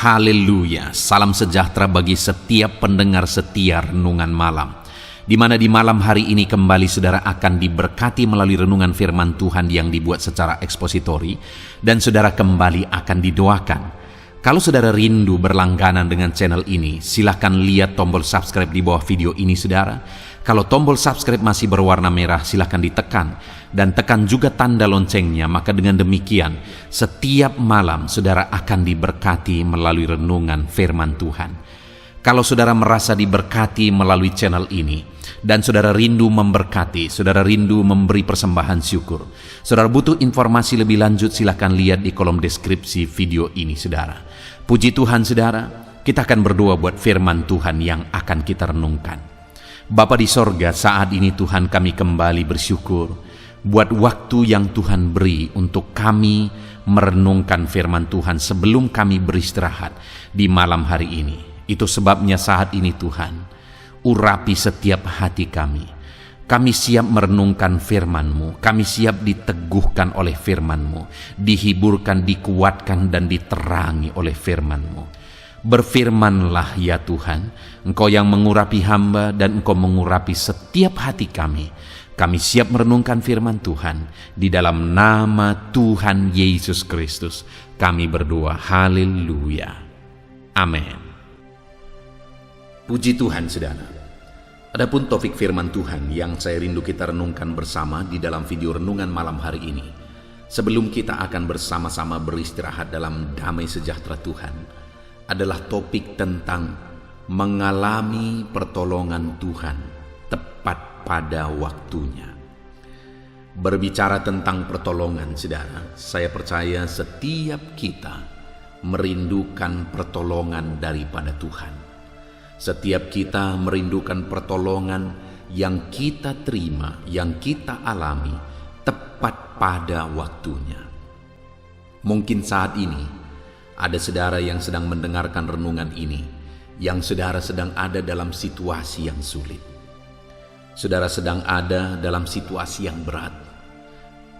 Haleluya, salam sejahtera bagi setiap pendengar setia Renungan Malam, di mana di malam hari ini kembali saudara akan diberkati melalui renungan firman Tuhan yang dibuat secara ekspositori, dan saudara kembali akan didoakan. Kalau saudara rindu berlangganan dengan channel ini, silahkan lihat tombol subscribe di bawah video ini saudara. Kalau tombol subscribe masih berwarna merah, silahkan ditekan. Dan tekan juga tanda loncengnya, maka dengan demikian setiap malam saudara akan diberkati melalui renungan firman Tuhan. Kalau saudara merasa diberkati melalui channel ini, dan saudara rindu memberkati, saudara rindu memberi persembahan syukur, saudara butuh informasi lebih lanjut, silahkan lihat di kolom deskripsi video ini saudara. Puji Tuhan saudara, kita akan berdoa buat firman Tuhan yang akan kita renungkan. Bapa di sorga, saat ini Tuhan kami kembali bersyukur buat waktu yang Tuhan beri untuk kami merenungkan firman Tuhan sebelum kami beristirahat di malam hari ini. Itu sebabnya saat ini Tuhan, urapi setiap hati kami. Kami siap merenungkan firman-Mu, kami siap diteguhkan oleh firman-Mu, dihiburkan, dikuatkan, dan diterangi oleh firman-Mu. Berfirmanlah ya Tuhan, Engkau yang mengurapi hamba dan Engkau mengurapi setiap hati kami. Kami siap merenungkan firman Tuhan. Di dalam nama Tuhan Yesus Kristus kami berdoa, haleluya, amin. Puji Tuhan saudara. Adapun topik firman Tuhan yang saya rindu kita renungkan bersama di dalam video renungan malam hari ini, sebelum kita akan bersama-sama beristirahat dalam damai sejahtera Tuhan, adalah topik tentang mengalami pertolongan Tuhan tepat pada waktunya. Berbicara tentang pertolongan saudara, saya percaya setiap kita merindukan pertolongan daripada Tuhan. Setiap kita merindukan pertolongan yang kita terima, yang kita alami tepat pada waktunya. Mungkin saat ini ada saudara yang sedang mendengarkan renungan ini, yang saudara sedang ada dalam situasi yang sulit. Saudara sedang ada dalam situasi yang berat.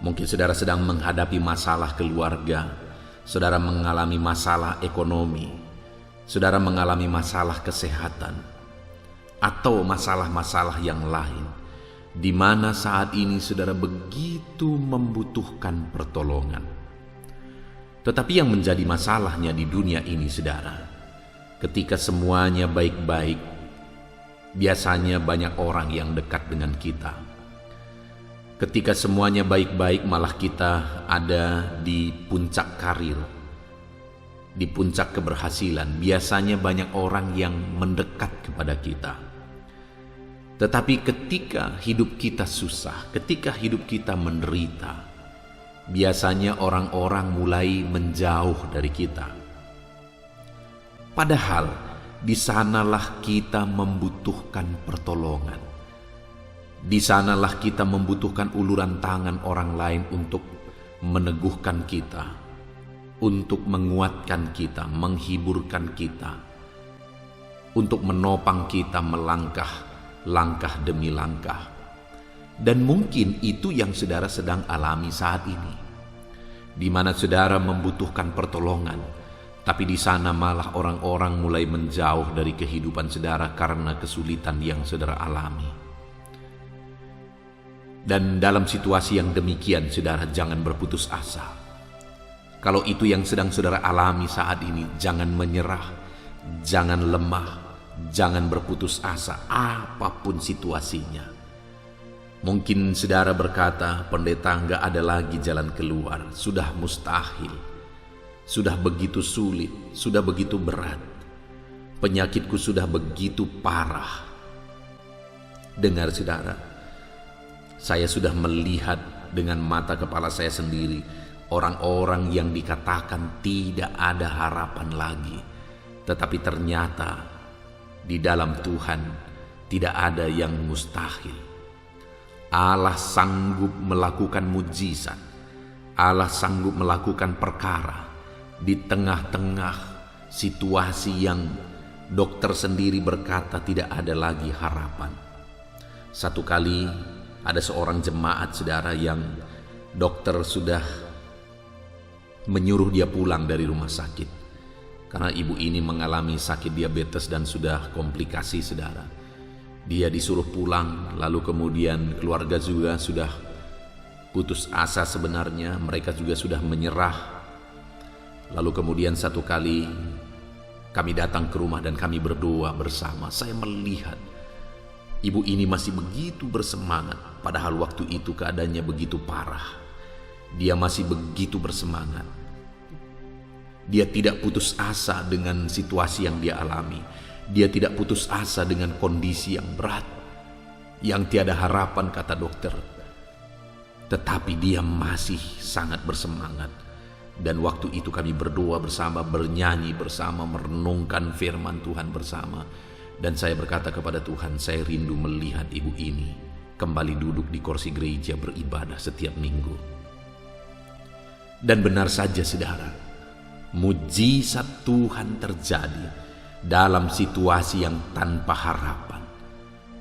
Mungkin saudara sedang menghadapi masalah keluarga, saudara mengalami masalah ekonomi, saudara mengalami masalah kesehatan, atau masalah-masalah yang lain, di mana saat ini saudara begitu membutuhkan pertolongan. Tetapi yang menjadi masalahnya di dunia ini saudara, ketika semuanya baik-baik, biasanya banyak orang yang dekat dengan kita. Ketika semuanya baik-baik, malah kita ada di puncak karir, di puncak keberhasilan. Biasanya banyak orang yang mendekat kepada kita. Tetapi ketika hidup kita susah, ketika hidup kita menderita, biasanya orang-orang mulai menjauh dari kita. Padahal di sanalah kita membutuhkan pertolongan. Di sanalah kita membutuhkan uluran tangan orang lain untuk meneguhkan kita, untuk menguatkan kita, menghiburkan kita, untuk menopang kita melangkah langkah demi langkah. Dan mungkin itu yang saudara sedang alami saat ini, di mana saudara membutuhkan pertolongan, tapi di sana malah orang-orang mulai menjauh dari kehidupan saudara karena kesulitan yang saudara alami. Dan dalam situasi yang demikian, saudara jangan berputus asa. Kalau itu yang sedang saudara alami saat ini, jangan menyerah, jangan lemah, jangan berputus asa, apapun situasinya. Mungkin saudara berkata, pendeta, enggak ada lagi jalan keluar, sudah mustahil, sudah begitu sulit, sudah begitu berat, penyakitku sudah begitu parah. Dengar saudara, saya sudah melihat dengan mata kepala saya sendiri orang-orang yang dikatakan tidak ada harapan lagi, tetapi ternyata di dalam Tuhan tidak ada yang mustahil. Allah sanggup melakukan mujizat. Allah sanggup melakukan perkara di tengah-tengah situasi yang dokter sendiri berkata tidak ada lagi harapan. Satu kali ada seorang jemaat saudara yang dokter sudah menyuruh dia pulang dari rumah sakit Karena ibu ini mengalami sakit diabetes dan sudah komplikasi, saudara. Dia disuruh pulang, lalu kemudian keluarga juga sudah putus asa sebenarnya. Mereka juga sudah menyerah. Lalu kemudian satu kali kami datang ke rumah dan kami berdoa bersama. Saya melihat ibu ini masih begitu bersemangat, padahal waktu itu keadaannya begitu parah. Dia masih begitu bersemangat. Dia tidak putus asa dengan situasi yang dia alami. Dia tidak putus asa dengan kondisi yang berat, yang tiada harapan, kata dokter. Tetapi dia masih sangat bersemangat. Dan waktu itu kami berdoa bersama, bernyanyi bersama, merenungkan firman Tuhan bersama. Dan saya berkata kepada Tuhan, saya rindu melihat ibu ini kembali duduk di kursi gereja beribadah setiap minggu. Dan benar saja, saudara, mujizat Tuhan terjadi dalam situasi yang tanpa harapan.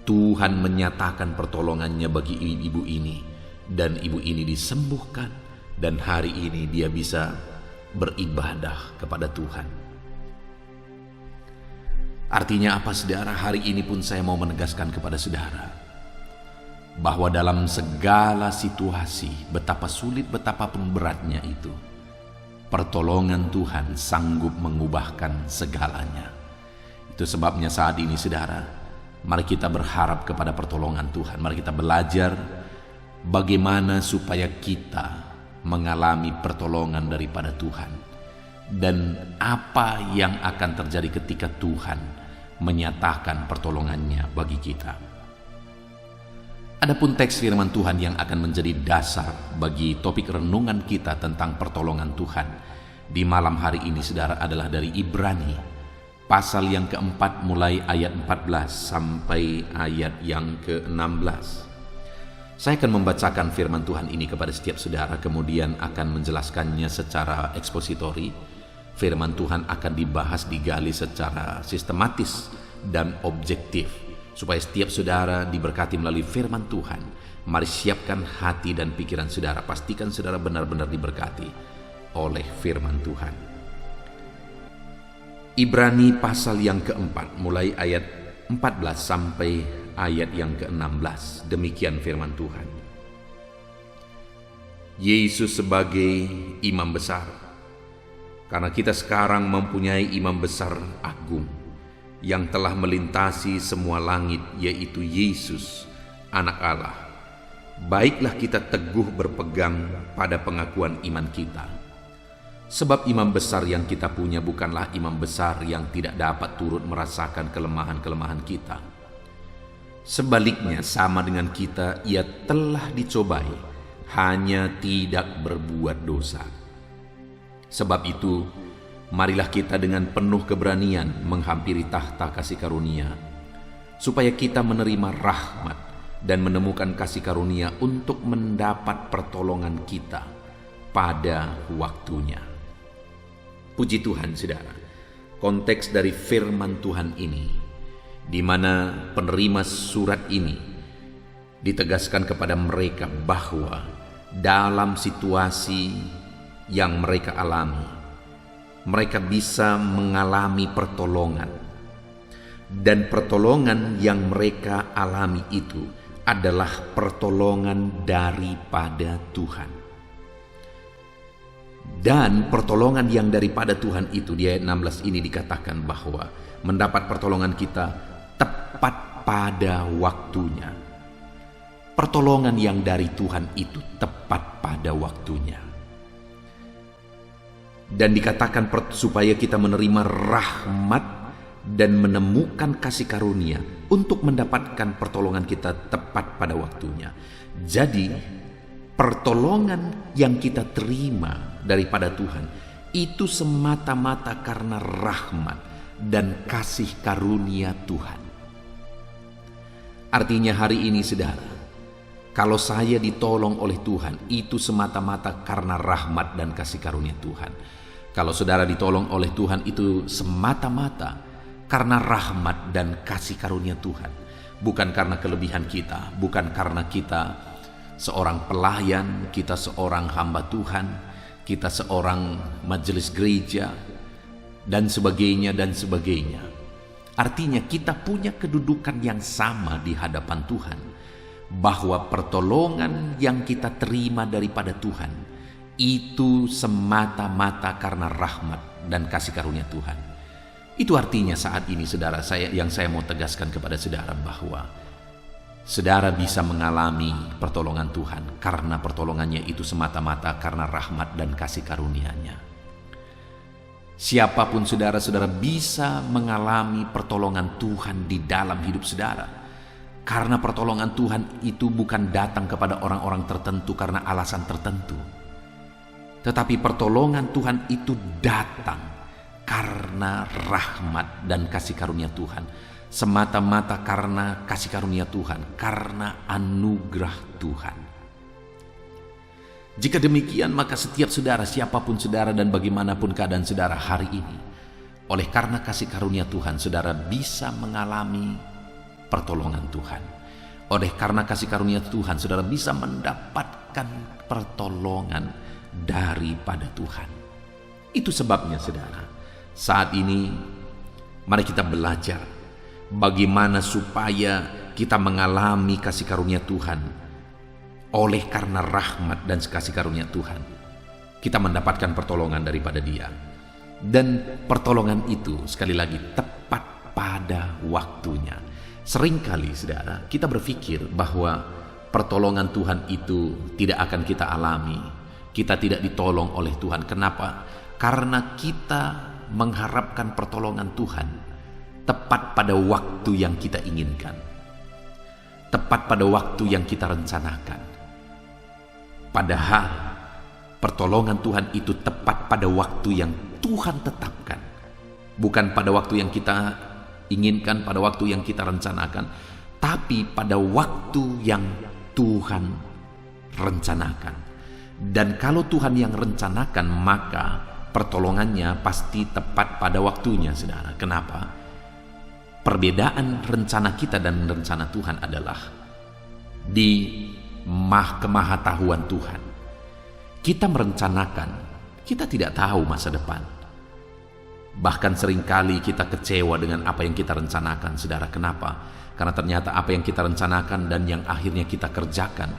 Tuhan menyatakan pertolongannya bagi ibu ini, dan ibu ini disembuhkan. Dan hari ini dia bisa beribadah kepada Tuhan. Artinya apa, saudara? Hari ini pun saya mau menegaskan kepada saudara bahwa dalam segala situasi, betapa sulit, betapapun beratnya itu, pertolongan Tuhan sanggup mengubahkan segalanya. Itu sebabnya saat ini, saudara, mari kita berharap kepada pertolongan Tuhan. Mari kita belajar bagaimana supaya kita mengalami pertolongan daripada Tuhan, dan apa yang akan terjadi ketika Tuhan menyatakan pertolongannya bagi kita. Adapun teks firman Tuhan yang akan menjadi dasar bagi topik renungan kita tentang pertolongan Tuhan di malam hari ini, saudara, adalah dari Ibrani pasal yang keempat, mulai ayat 14 sampai ayat yang ke-16. Saya akan membacakan firman Tuhan ini kepada setiap saudara, kemudian akan menjelaskannya secara ekspositori. Firman Tuhan akan dibahas, digali secara sistematis dan objektif, supaya setiap saudara diberkati melalui firman Tuhan. Mari siapkan hati dan pikiran saudara, pastikan saudara benar-benar diberkati oleh firman Tuhan. Ibrani pasal yang keempat, mulai ayat 14 sampai ayat yang ke-16. Demikian firman Tuhan. Yesus sebagai imam besar. Karena kita sekarang mempunyai imam besar agung yang telah melintasi semua langit, yaitu Yesus, Anak Allah. Baiklah kita teguh berpegang pada pengakuan iman kita. Sebab imam besar yang kita punya bukanlah imam besar yang tidak dapat turut merasakan kelemahan-kelemahan kita. Sebaliknya, sama dengan kita, ia telah dicobai, hanya tidak berbuat dosa. Sebab itu, marilah kita dengan penuh keberanian menghampiri tahta kasih karunia, supaya kita menerima rahmat dan menemukan kasih karunia untuk mendapat pertolongan kita pada waktunya. Puji Tuhan, saudara. Konteks dari firman Tuhan ini, di mana penerima surat ini ditegaskan kepada mereka bahwa dalam situasi yang mereka alami, mereka bisa mengalami pertolongan. Dan pertolongan yang mereka alami itu adalah pertolongan daripada Tuhan. Dan pertolongan yang daripada Tuhan itu, di ayat 16 ini dikatakan bahwa mendapat pertolongan kita tepat pada waktunya. Pertolongan yang dari Tuhan itu tepat pada waktunya. Dan dikatakan supaya kita menerima rahmat dan menemukan kasih karunia untuk mendapatkan pertolongan kita tepat pada waktunya. Jadi pertolongan yang kita terima daripada Tuhan itu semata-mata karena rahmat dan kasih karunia Tuhan. Artinya hari ini, saudara, kalau saya ditolong oleh Tuhan, itu semata-mata karena rahmat dan kasih karunia Tuhan. Kalau saudara ditolong oleh Tuhan, itu semata-mata karena rahmat dan kasih karunia Tuhan. Bukan karena kelebihan kita, bukan karena kita seorang pelayan, kita seorang hamba Tuhan, kita seorang majelis gereja, dan sebagainya dan sebagainya. Artinya kita punya kedudukan yang sama di hadapan Tuhan, bahwa pertolongan yang kita terima daripada Tuhan itu semata-mata karena rahmat dan kasih karunia Tuhan. Itu artinya saat ini saudara, saya mau tegaskan kepada saudara bahwa saudara bisa mengalami pertolongan Tuhan karena pertolongannya itu semata-mata karena rahmat dan kasih karunia-Nya. Siapapun saudara bisa mengalami pertolongan Tuhan di dalam hidup saudara. Karena pertolongan Tuhan itu bukan datang kepada orang-orang tertentu karena alasan tertentu. Tetapi pertolongan Tuhan itu datang karena rahmat dan kasih karunia Tuhan. Semata-mata karena kasih karunia Tuhan, karena anugerah Tuhan. Jika demikian, maka setiap saudara, siapapun saudara dan bagaimanapun keadaan saudara hari ini, oleh karena kasih karunia Tuhan, saudara bisa mengalami pertolongan Tuhan. Oleh karena kasih karunia Tuhan, saudara bisa mendapatkan pertolongan daripada Tuhan. Itu sebabnya saudara, saat ini mari kita belajar bagaimana supaya kita mengalami kasih karunia Tuhan. Oleh karena rahmat dan kasih karunia Tuhan, kita mendapatkan pertolongan daripada Dia. Dan pertolongan itu sekali lagi tepat pada waktunya. Seringkali saudara, kita berpikir bahwa pertolongan Tuhan itu tidak akan kita alami. Kita tidak ditolong oleh Tuhan. Kenapa? Karena kita mengharapkan pertolongan Tuhan tepat pada waktu yang kita inginkan, tepat pada waktu yang kita rencanakan. Padahal pertolongan Tuhan itu tepat pada waktu yang Tuhan tetapkan, bukan pada waktu yang kita inginkan, pada waktu yang kita rencanakan, tapi pada waktu yang Tuhan rencanakan. Dan kalau Tuhan yang rencanakan, maka pertolongannya pasti tepat pada waktunya, saudara. Kenapa? Perbedaan rencana kita dan rencana Tuhan adalah di kemahatauan Tuhan. Kita merencanakan, kita tidak tahu masa depan. Bahkan seringkali kita kecewa dengan apa yang kita rencanakan, saudara. Kenapa? Karena ternyata apa yang kita rencanakan dan yang akhirnya kita kerjakan,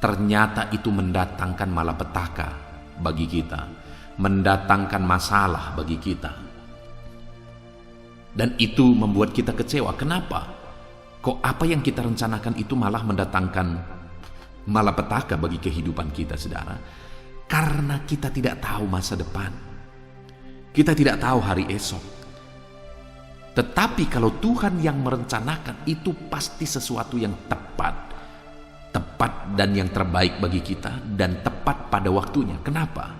ternyata itu mendatangkan malapetaka bagi kita, mendatangkan masalah bagi kita. Dan itu membuat kita kecewa. Kenapa? Kok apa yang kita rencanakan itu malah mendatangkan malapetaka bagi kehidupan kita, saudara? Karena kita tidak tahu masa depan. Kita tidak tahu hari esok. Tetapi kalau Tuhan yang merencanakan, itu pasti sesuatu yang tepat dan yang terbaik bagi kita, dan tepat pada waktunya. Kenapa?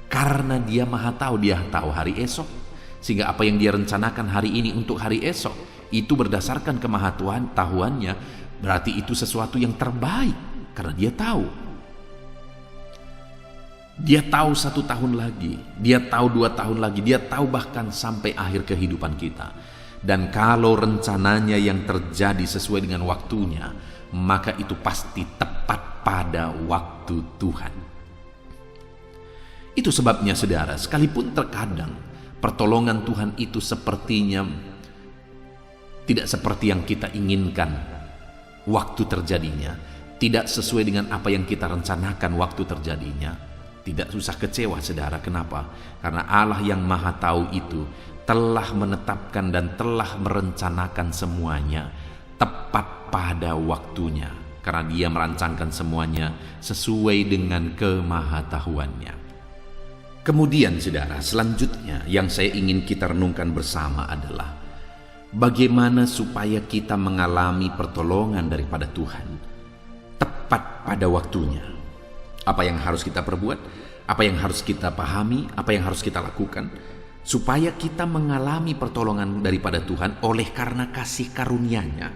Karena Dia Maha Tahu, Dia tahu hari esok, sehingga apa yang Dia rencanakan hari ini untuk hari esok itu berdasarkan kemahatauannya, berarti itu sesuatu yang terbaik. Karena Dia tahu. Dia tahu 1 tahun lagi, Dia tahu 2 tahun lagi, Dia tahu bahkan sampai akhir kehidupan kita. Dan kalau rencananya yang terjadi sesuai dengan waktunya, maka itu pasti tepat pada waktu Tuhan. Itu sebabnya saudara, sekalipun terkadang pertolongan Tuhan itu sepertinya tidak seperti yang kita inginkan waktu terjadinya, tidak sesuai dengan apa yang kita rencanakan waktu terjadinya, tidak usah kecewa saudara. Kenapa? Karena Allah yang Maha Tahu itu telah menetapkan dan telah merencanakan semuanya tepat pada waktunya, karena Dia merancangkan semuanya sesuai dengan kemahatauannya. Kemudian saudara, selanjutnya yang saya ingin kita renungkan bersama adalah bagaimana supaya kita mengalami pertolongan daripada Tuhan tepat pada waktunya. Apa yang harus kita perbuat, apa yang harus kita pahami, apa yang harus kita lakukan supaya kita mengalami pertolongan daripada Tuhan oleh karena kasih karunia-Nya.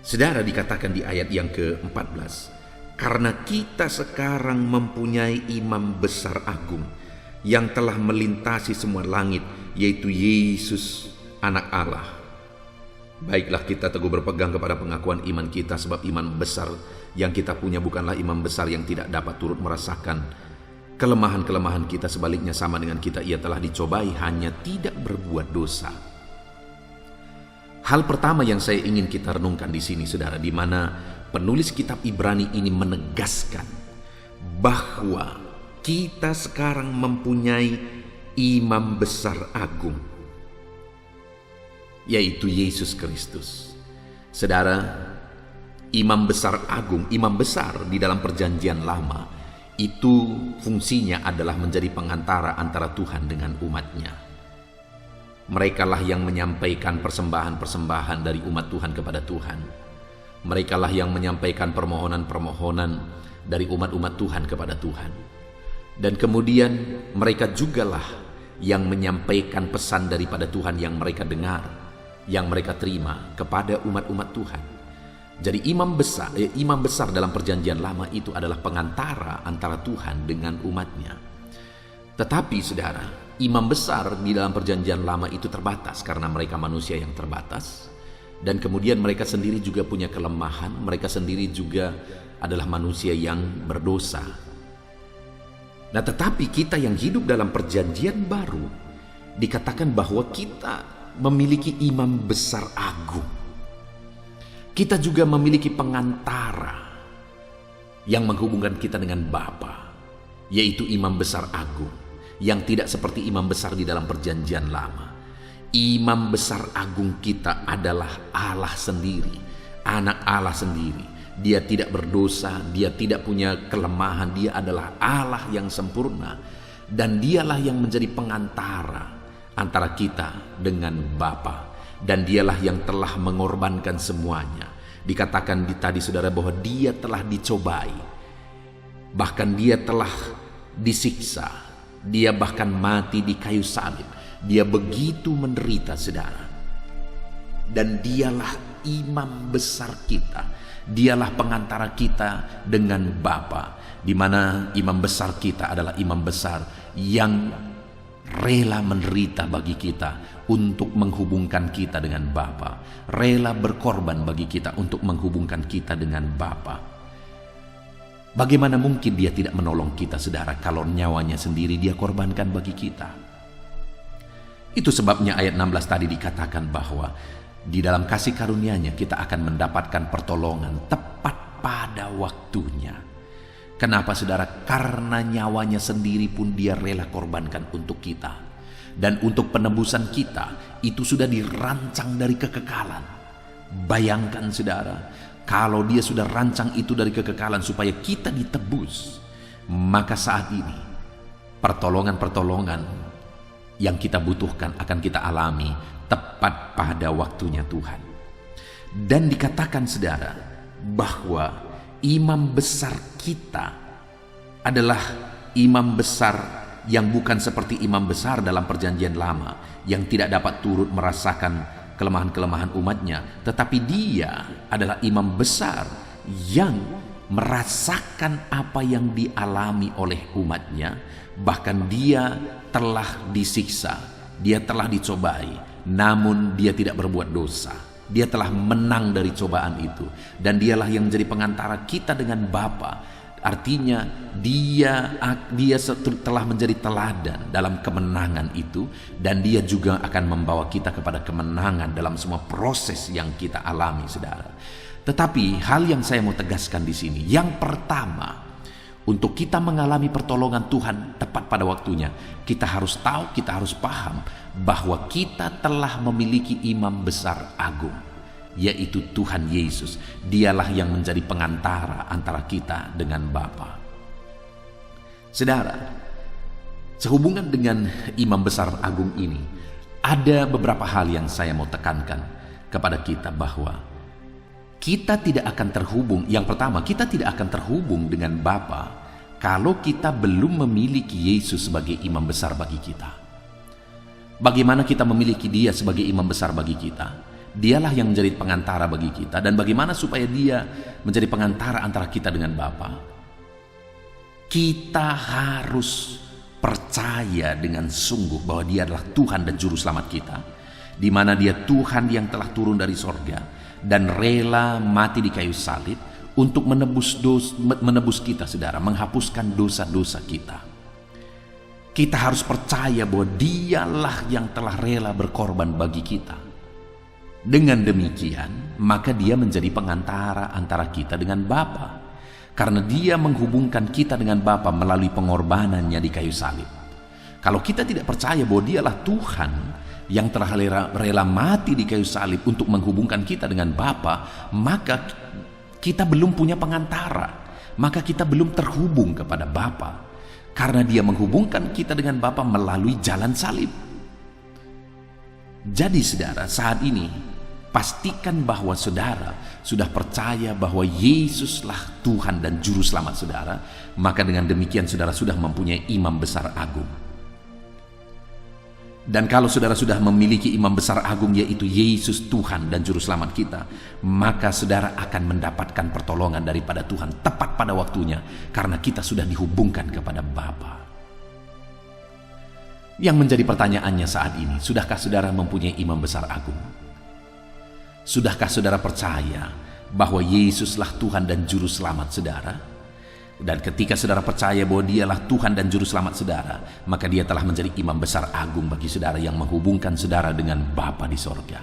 Saudara, dikatakan di ayat yang ke-14, karena kita sekarang mempunyai imam besar agung yang telah melintasi semua langit, yaitu Yesus Anak Allah. Baiklah, kita teguh berpegang kepada pengakuan iman kita, sebab iman besar yang kita punya bukanlah iman besar yang tidak dapat turut merasakan Kelemahan-kelemahan kita sebaliknya sama dengan kita, ia telah dicobai, hanya tidak berbuat dosa. Hal pertama yang saya ingin kita renungkan di sini, saudara, di mana penulis kitab Ibrani ini menegaskan bahwa kita sekarang mempunyai imam besar agung, yaitu Yesus Kristus. Saudara, imam besar agung, imam besar di dalam perjanjian lama, itu fungsinya adalah menjadi pengantara antara Tuhan dengan umatnya. Merekalah yang menyampaikan persembahan-persembahan dari umat Tuhan kepada Tuhan. Merekalah yang menyampaikan permohonan-permohonan dari umat-umat Tuhan kepada Tuhan. Dan kemudian mereka jugalah yang menyampaikan pesan daripada Tuhan yang mereka dengar, yang mereka terima kepada umat-umat Tuhan. Jadi imam besar dalam perjanjian lama itu adalah pengantara antara Tuhan dengan umatnya. Tetapi saudara, imam besar di dalam perjanjian lama itu terbatas karena mereka manusia yang terbatas. Dan kemudian mereka sendiri juga punya kelemahan, mereka sendiri juga adalah manusia yang berdosa. Nah, tetapi kita yang hidup dalam perjanjian baru, dikatakan bahwa kita memiliki imam besar agung. Kita juga memiliki pengantara yang menghubungkan kita dengan Bapa, yaitu imam besar agung, yang tidak seperti imam besar di dalam perjanjian lama. Imam besar agung kita adalah Allah sendiri, anak Allah sendiri. Dia tidak berdosa, dia tidak punya kelemahan, dia adalah Allah yang sempurna. Dan dialah yang menjadi pengantara antara kita dengan Bapa. Dan dialah yang telah mengorbankan semuanya. Dikatakan tadi saudara bahwa dia telah dicobai, bahkan dia telah disiksa, dia bahkan mati di kayu salib. Dia begitu menderita, saudara. Dan dialah imam besar kita, dialah pengantara kita dengan Bapa, di mana imam besar kita adalah imam besar yang rela menderita bagi kita untuk menghubungkan kita dengan Bapa, rela berkorban bagi kita untuk menghubungkan kita dengan Bapa. Bagaimana mungkin dia tidak menolong kita, saudara, kalau nyawanya sendiri dia korbankan bagi kita? Itu sebabnya ayat 16 tadi dikatakan bahwa di dalam kasih karunia-Nya kita akan mendapatkan pertolongan tepat pada waktunya. Kenapa, saudara? Karena nyawanya sendiri pun dia rela korbankan untuk kita. Dan untuk penebusan kita itu sudah dirancang dari kekekalan. Bayangkan, saudara, kalau dia sudah rancang itu dari kekekalan supaya kita ditebus, maka saat ini pertolongan-pertolongan yang kita butuhkan akan kita alami tepat pada waktunya Tuhan. Dan dikatakan, saudara, bahwa imam besar kita adalah imam besar yang bukan seperti imam besar dalam perjanjian lama, yang tidak dapat turut merasakan kelemahan-kelemahan umatnya, tetapi dia adalah imam besar yang merasakan apa yang dialami oleh umatnya. Bahkan dia telah disiksa, dia telah dicobai, namun dia tidak berbuat dosa. Dia telah menang dari cobaan itu, dan dialah yang menjadi pengantara kita dengan Bapa. Artinya dia telah menjadi teladan dalam kemenangan itu, dan dia juga akan membawa kita kepada kemenangan dalam semua proses yang kita alami, saudara. Tetapi hal yang saya mau tegaskan di sini, yang pertama, untuk kita mengalami pertolongan Tuhan tepat pada waktunya, kita harus tahu, kita harus paham bahwa kita telah memiliki imam besar agung, yaitu Tuhan Yesus. Dialah yang menjadi pengantara antara kita dengan Bapa. Saudara, sehubungan dengan imam besar agung ini, ada beberapa hal yang saya mau tekankan kepada kita, bahwa kita tidak akan terhubung. Yang pertama, kita tidak akan terhubung dengan Bapa kalau kita belum memiliki Yesus sebagai imam besar bagi kita. Bagaimana kita memiliki Dia sebagai imam besar bagi kita? Dialah yang menjadi pengantara bagi kita. Dan bagaimana supaya Dia menjadi pengantara antara kita dengan Bapa? Kita harus percaya dengan sungguh bahwa Dia adalah Tuhan dan Juru Selamat kita, di mana Dia Tuhan yang telah turun dari sorga dan rela mati di kayu salib untuk menebus kita, saudara, menghapuskan dosa-dosa kita. Kita harus percaya bahwa Dialah yang telah rela berkorban bagi kita. Dengan demikian, maka Dia menjadi pengantara antara kita dengan Bapa. Karena Dia menghubungkan kita dengan Bapa melalui pengorbanannya di kayu salib. Kalau kita tidak percaya bahwa Dialah Tuhan yang telah rela mati di kayu salib untuk menghubungkan kita dengan Bapa, maka kita belum punya pengantara. Maka kita belum terhubung kepada Bapa. Karena Dia menghubungkan kita dengan Bapa melalui jalan salib. Jadi saudara, saat ini pastikan bahwa saudara sudah percaya bahwa Yesuslah Tuhan dan Juru Selamat saudara. Maka dengan demikian saudara sudah mempunyai imam besar agung. Dan kalau saudara sudah memiliki imam besar agung, yaitu Yesus Tuhan dan Juru Selamat kita, maka saudara akan mendapatkan pertolongan daripada Tuhan tepat pada waktunya, karena kita sudah dihubungkan kepada Bapa. Yang menjadi pertanyaannya saat ini, sudahkah saudara mempunyai imam besar agung? Sudahkah saudara percaya bahwa Yesuslah Tuhan dan Juru Selamat saudara? Dan ketika saudara percaya bahwa Dialah Tuhan dan Juru Selamat saudara, maka Dia telah menjadi imam besar agung bagi saudara yang menghubungkan saudara dengan Bapa di sorga,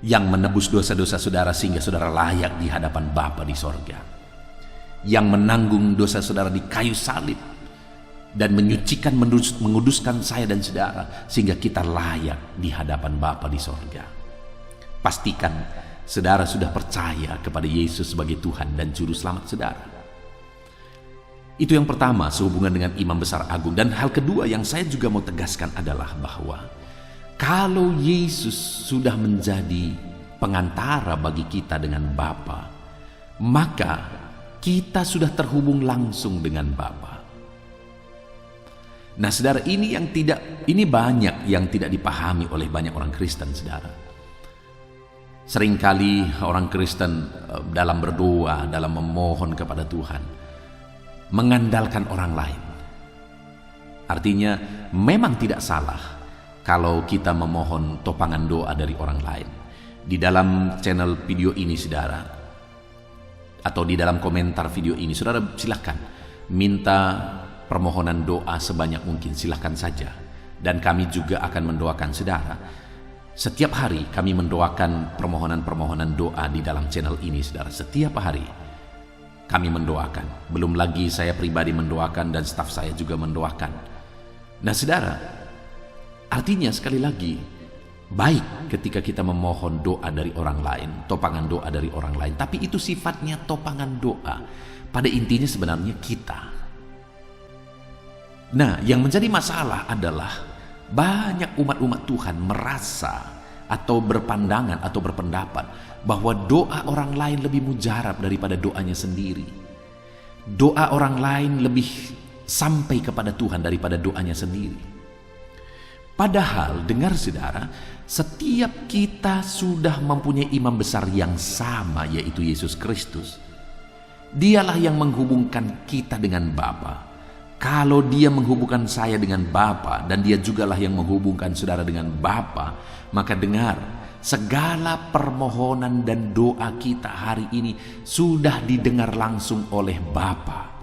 yang menebus dosa-dosa saudara sehingga saudara layak di hadapan Bapa di sorga, yang menanggung dosa saudara di kayu salib dan menyucikan, menguduskan saya dan saudara sehingga kita layak di hadapan Bapa di sorga. Pastikan saudara sudah percaya kepada Yesus sebagai Tuhan dan Juru Selamat saudara. Itu yang pertama, sehubungan dengan imam besar agung. Dan hal kedua yang saya juga mau tegaskan adalah bahwa kalau Yesus sudah menjadi pengantara bagi kita dengan Bapa, maka kita sudah terhubung langsung dengan Bapa. Nah saudara, ini banyak yang tidak dipahami oleh banyak orang Kristen saudara. Seringkali orang Kristen dalam berdoa, dalam memohon kepada Tuhan, mengandalkan orang lain. Artinya memang tidak salah kalau kita memohon topangan doa dari orang lain. Di dalam channel video ini saudara, atau di dalam komentar video ini, saudara silahkan minta permohonan doa sebanyak mungkin, silahkan saja. Dan kami juga akan mendoakan saudara. Setiap hari kami mendoakan permohonan-permohonan doa di dalam channel ini saudara. Setiap hari kami mendoakan. Belum lagi saya pribadi mendoakan dan staf saya juga mendoakan. Nah saudara, artinya sekali lagi, baik ketika kita memohon doa dari orang lain, topangan doa dari orang lain, tapi itu sifatnya topangan doa. Pada intinya sebenarnya kita. Nah, yang menjadi masalah adalah banyak umat-umat Tuhan merasa atau berpandangan atau berpendapat bahwa doa orang lain lebih mujarab daripada doanya sendiri. Doa orang lain lebih sampai kepada Tuhan daripada doanya sendiri. Padahal dengar saudara, setiap kita sudah mempunyai imam besar yang sama, yaitu Yesus Kristus. Dialah yang menghubungkan kita dengan Bapa. Kalau Dia menghubungkan saya dengan Bapa dan Dia jugalah yang menghubungkan saudara dengan Bapa, maka dengar, segala permohonan dan doa kita hari ini sudah didengar langsung oleh Bapa.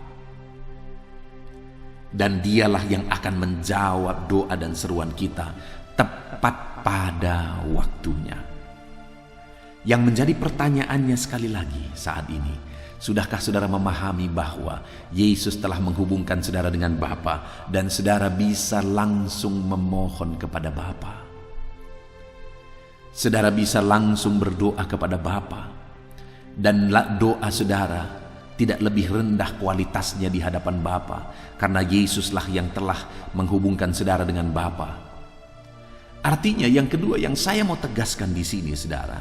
Dan Dialah yang akan menjawab doa dan seruan kita tepat pada waktunya. Yang menjadi pertanyaannya sekali lagi saat ini, sudahkah saudara memahami bahwa Yesus telah menghubungkan saudara dengan Bapa dan saudara bisa langsung memohon kepada Bapa? Saudara bisa langsung berdoa kepada Bapa, dan doa saudara tidak lebih rendah kualitasnya di hadapan Bapa, karena Yesuslah yang telah menghubungkan saudara dengan Bapa. Artinya yang kedua yang saya mau tegaskan di sini saudara,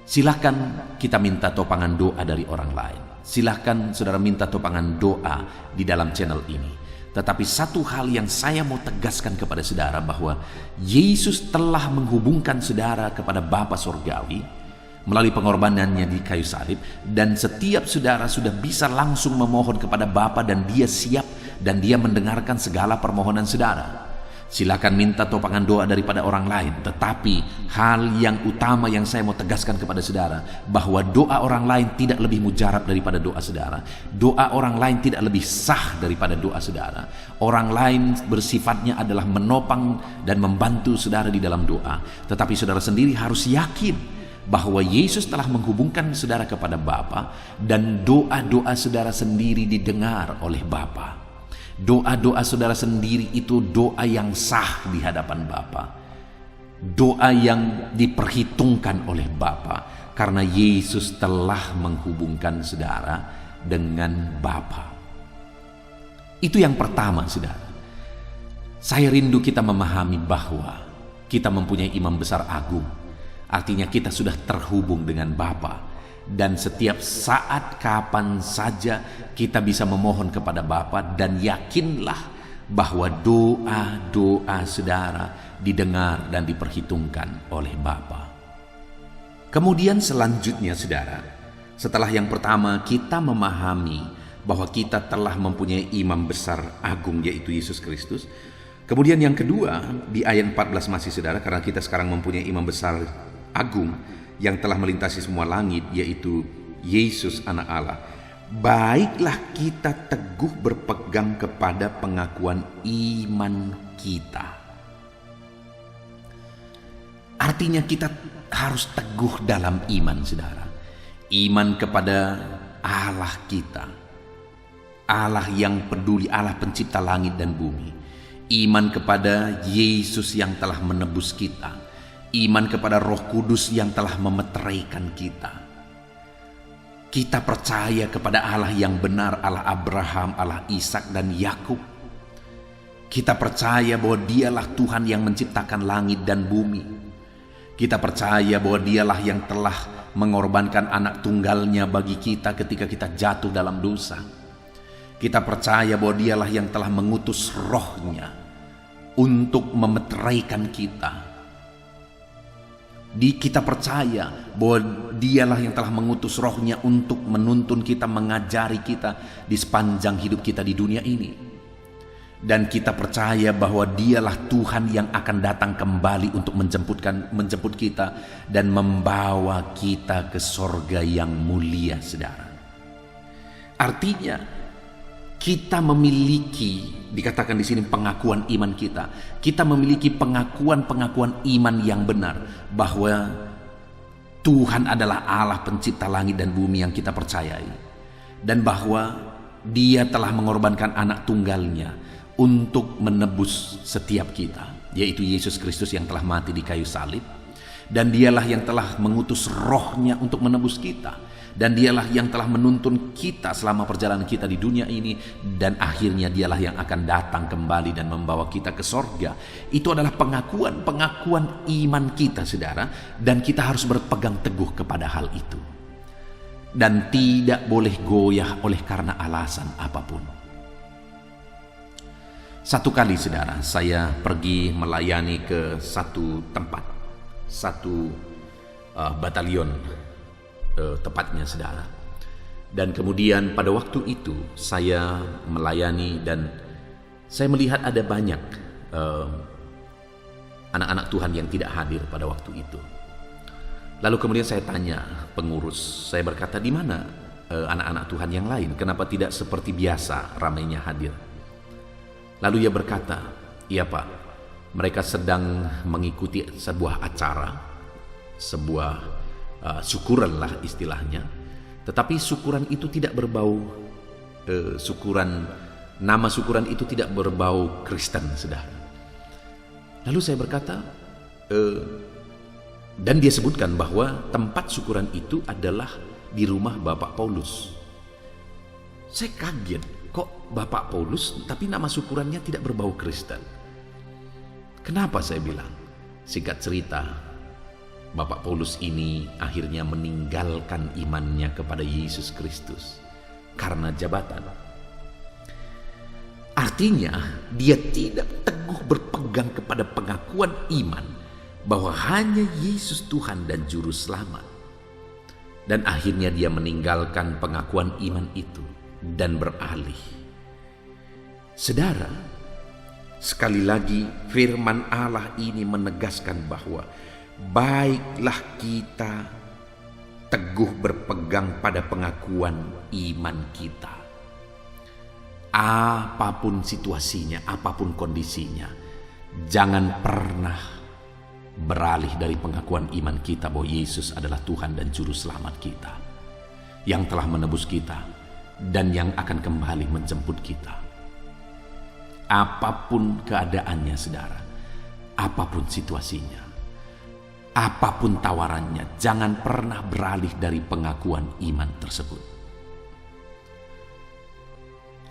silakan kita minta topangan doa dari orang lain. Silakan saudara minta topangan doa di dalam channel ini. Tetapi satu hal yang saya mau tegaskan kepada saudara, bahwa Yesus telah menghubungkan saudara kepada Bapa Surgawi melalui pengorbanannya di kayu salib, dan setiap saudara sudah bisa langsung memohon kepada Bapa dan Dia siap dan Dia mendengarkan segala permohonan saudara. Silakan minta topangan doa daripada orang lain, tetapi hal yang utama yang saya mau tegaskan kepada saudara, bahwa doa orang lain tidak lebih mujarab daripada doa saudara. Doa orang lain tidak lebih sah daripada doa saudara. Orang lain bersifatnya adalah menopang dan membantu saudara di dalam doa, tetapi saudara sendiri harus yakin bahwa Yesus telah menghubungkan saudara kepada Bapa, dan doa-doa saudara sendiri didengar oleh Bapa. Doa-doa saudara sendiri itu doa yang sah di hadapan Bapa. Doa yang diperhitungkan oleh Bapa, karena Yesus telah menghubungkan saudara dengan Bapa. Itu yang pertama, saudara. Saya rindu kita memahami bahwa kita mempunyai imam besar agung. Artinya kita sudah terhubung dengan Bapa. Dan setiap saat kapan saja kita bisa memohon kepada Bapa, dan yakinlah bahwa doa-doa saudara didengar dan diperhitungkan oleh Bapa. Kemudian selanjutnya saudara, setelah yang pertama kita memahami bahwa kita telah mempunyai imam besar agung, yaitu Yesus Kristus. Kemudian yang kedua di ayat 14 masih saudara, karena kita sekarang mempunyai imam besar agung yang telah melintasi semua langit, yaitu Yesus anak Allah. Baiklah kita teguh berpegang kepada pengakuan iman kita. Artinya kita harus teguh dalam iman, saudara. Iman kepada Allah kita, Allah yang peduli, Allah pencipta langit dan bumi. Iman kepada Yesus yang telah menebus kita. Iman kepada Roh Kudus yang telah memeteraikan kita. Kita percaya kepada Allah yang benar, Allah Abraham, Allah Ishak dan Yakub. Kita percaya bahwa Dialah Tuhan yang menciptakan langit dan bumi. Kita percaya bahwa Dialah yang telah mengorbankan anak tunggalnya bagi kita ketika kita jatuh dalam dosa. Kita percaya bahwa Dialah yang telah mengutus Roh-Nya untuk memeteraikan kita. Kita percaya bahwa Dialah yang telah mengutus Roh-Nya untuk menuntun kita, mengajari kita di sepanjang hidup kita di dunia ini. Dan kita percaya bahwa Dialah Tuhan yang akan datang kembali untuk menjemput kita dan membawa kita ke sorga yang mulia, saudara. Artinya kita memiliki, dikatakan di sini pengakuan iman kita. Kita memiliki pengakuan iman yang benar bahwa Tuhan adalah Allah pencipta langit dan bumi yang kita percayai, dan bahwa Dia telah mengorbankan anak tunggalnya untuk menebus setiap kita, yaitu Yesus Kristus yang telah mati di kayu salib. Dan Dialah yang telah mengutus Roh-Nya untuk menebus kita. Dan Dialah yang telah menuntun kita selama perjalanan kita di dunia ini. Dan akhirnya Dialah yang akan datang kembali dan membawa kita ke sorga. Itu adalah pengakuan iman kita, saudara. Dan kita harus berpegang teguh kepada hal itu. Dan tidak boleh goyah oleh karena alasan apapun. Satu kali, saudara, saya pergi melayani ke satu tempat, satu batalion tepatnya, saudara. Dan kemudian pada waktu itu saya melayani dan saya melihat ada banyak anak-anak Tuhan yang tidak hadir pada waktu itu. Lalu kemudian saya tanya pengurus, saya berkata, di mana anak-anak Tuhan yang lain? Kenapa tidak seperti biasa ramainya hadir? Lalu ia berkata, iya Pak, mereka sedang mengikuti sebuah acara, sebuah syukuran lah istilahnya. Tetapi syukuran itu tidak berbau nama syukuran itu tidak berbau Kristen, saudara. Lalu saya berkata, dan dia sebutkan bahwa tempat syukuran itu adalah di rumah Bapak Paulus. Saya kaget, kok Bapak Paulus tapi nama syukurannya tidak berbau Kristen? Kenapa, saya bilang? Singkat cerita, Bapak Paulus ini akhirnya meninggalkan imannya kepada Yesus Kristus karena jabatan. Artinya dia tidak teguh berpegang kepada pengakuan iman bahwa hanya Yesus Tuhan dan Juru Selamat. Dan akhirnya dia meninggalkan pengakuan iman itu dan beralih. Saudara, Sekali lagi firman Allah ini menegaskan bahwa baiklah kita teguh berpegang pada pengakuan iman kita. Apapun situasinya, apapun kondisinya, jangan pernah beralih dari pengakuan iman kita bahwa Yesus adalah Tuhan dan Juru Selamat kita, yang telah menebus kita dan yang akan kembali menjemput kita. Apapun keadaannya saudara, apapun situasinya, apapun tawarannya, jangan pernah beralih dari pengakuan iman tersebut.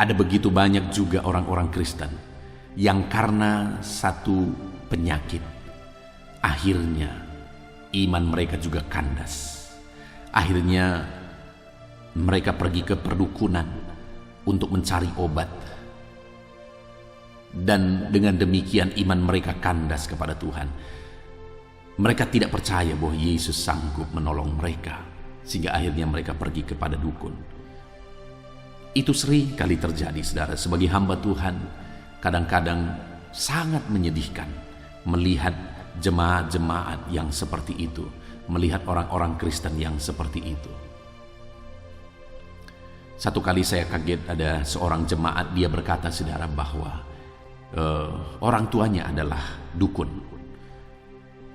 Ada begitu banyak juga orang-orang Kristen yang karena satu penyakit, akhirnya iman mereka juga kandas. Akhirnya mereka pergi ke perdukunan untuk mencari obat. Dan dengan demikian iman mereka kandas kepada Tuhan. Mereka tidak percaya bahwa Yesus sanggup menolong mereka, sehingga akhirnya mereka pergi kepada dukun. Itu sering kali terjadi saudara. Sebagai hamba Tuhan, kadang-kadang sangat menyedihkan melihat jemaat-jemaat yang seperti itu, melihat orang-orang Kristen yang seperti itu. Satu kali saya kaget, ada seorang jemaat, dia berkata saudara bahwa orang tuanya adalah dukun,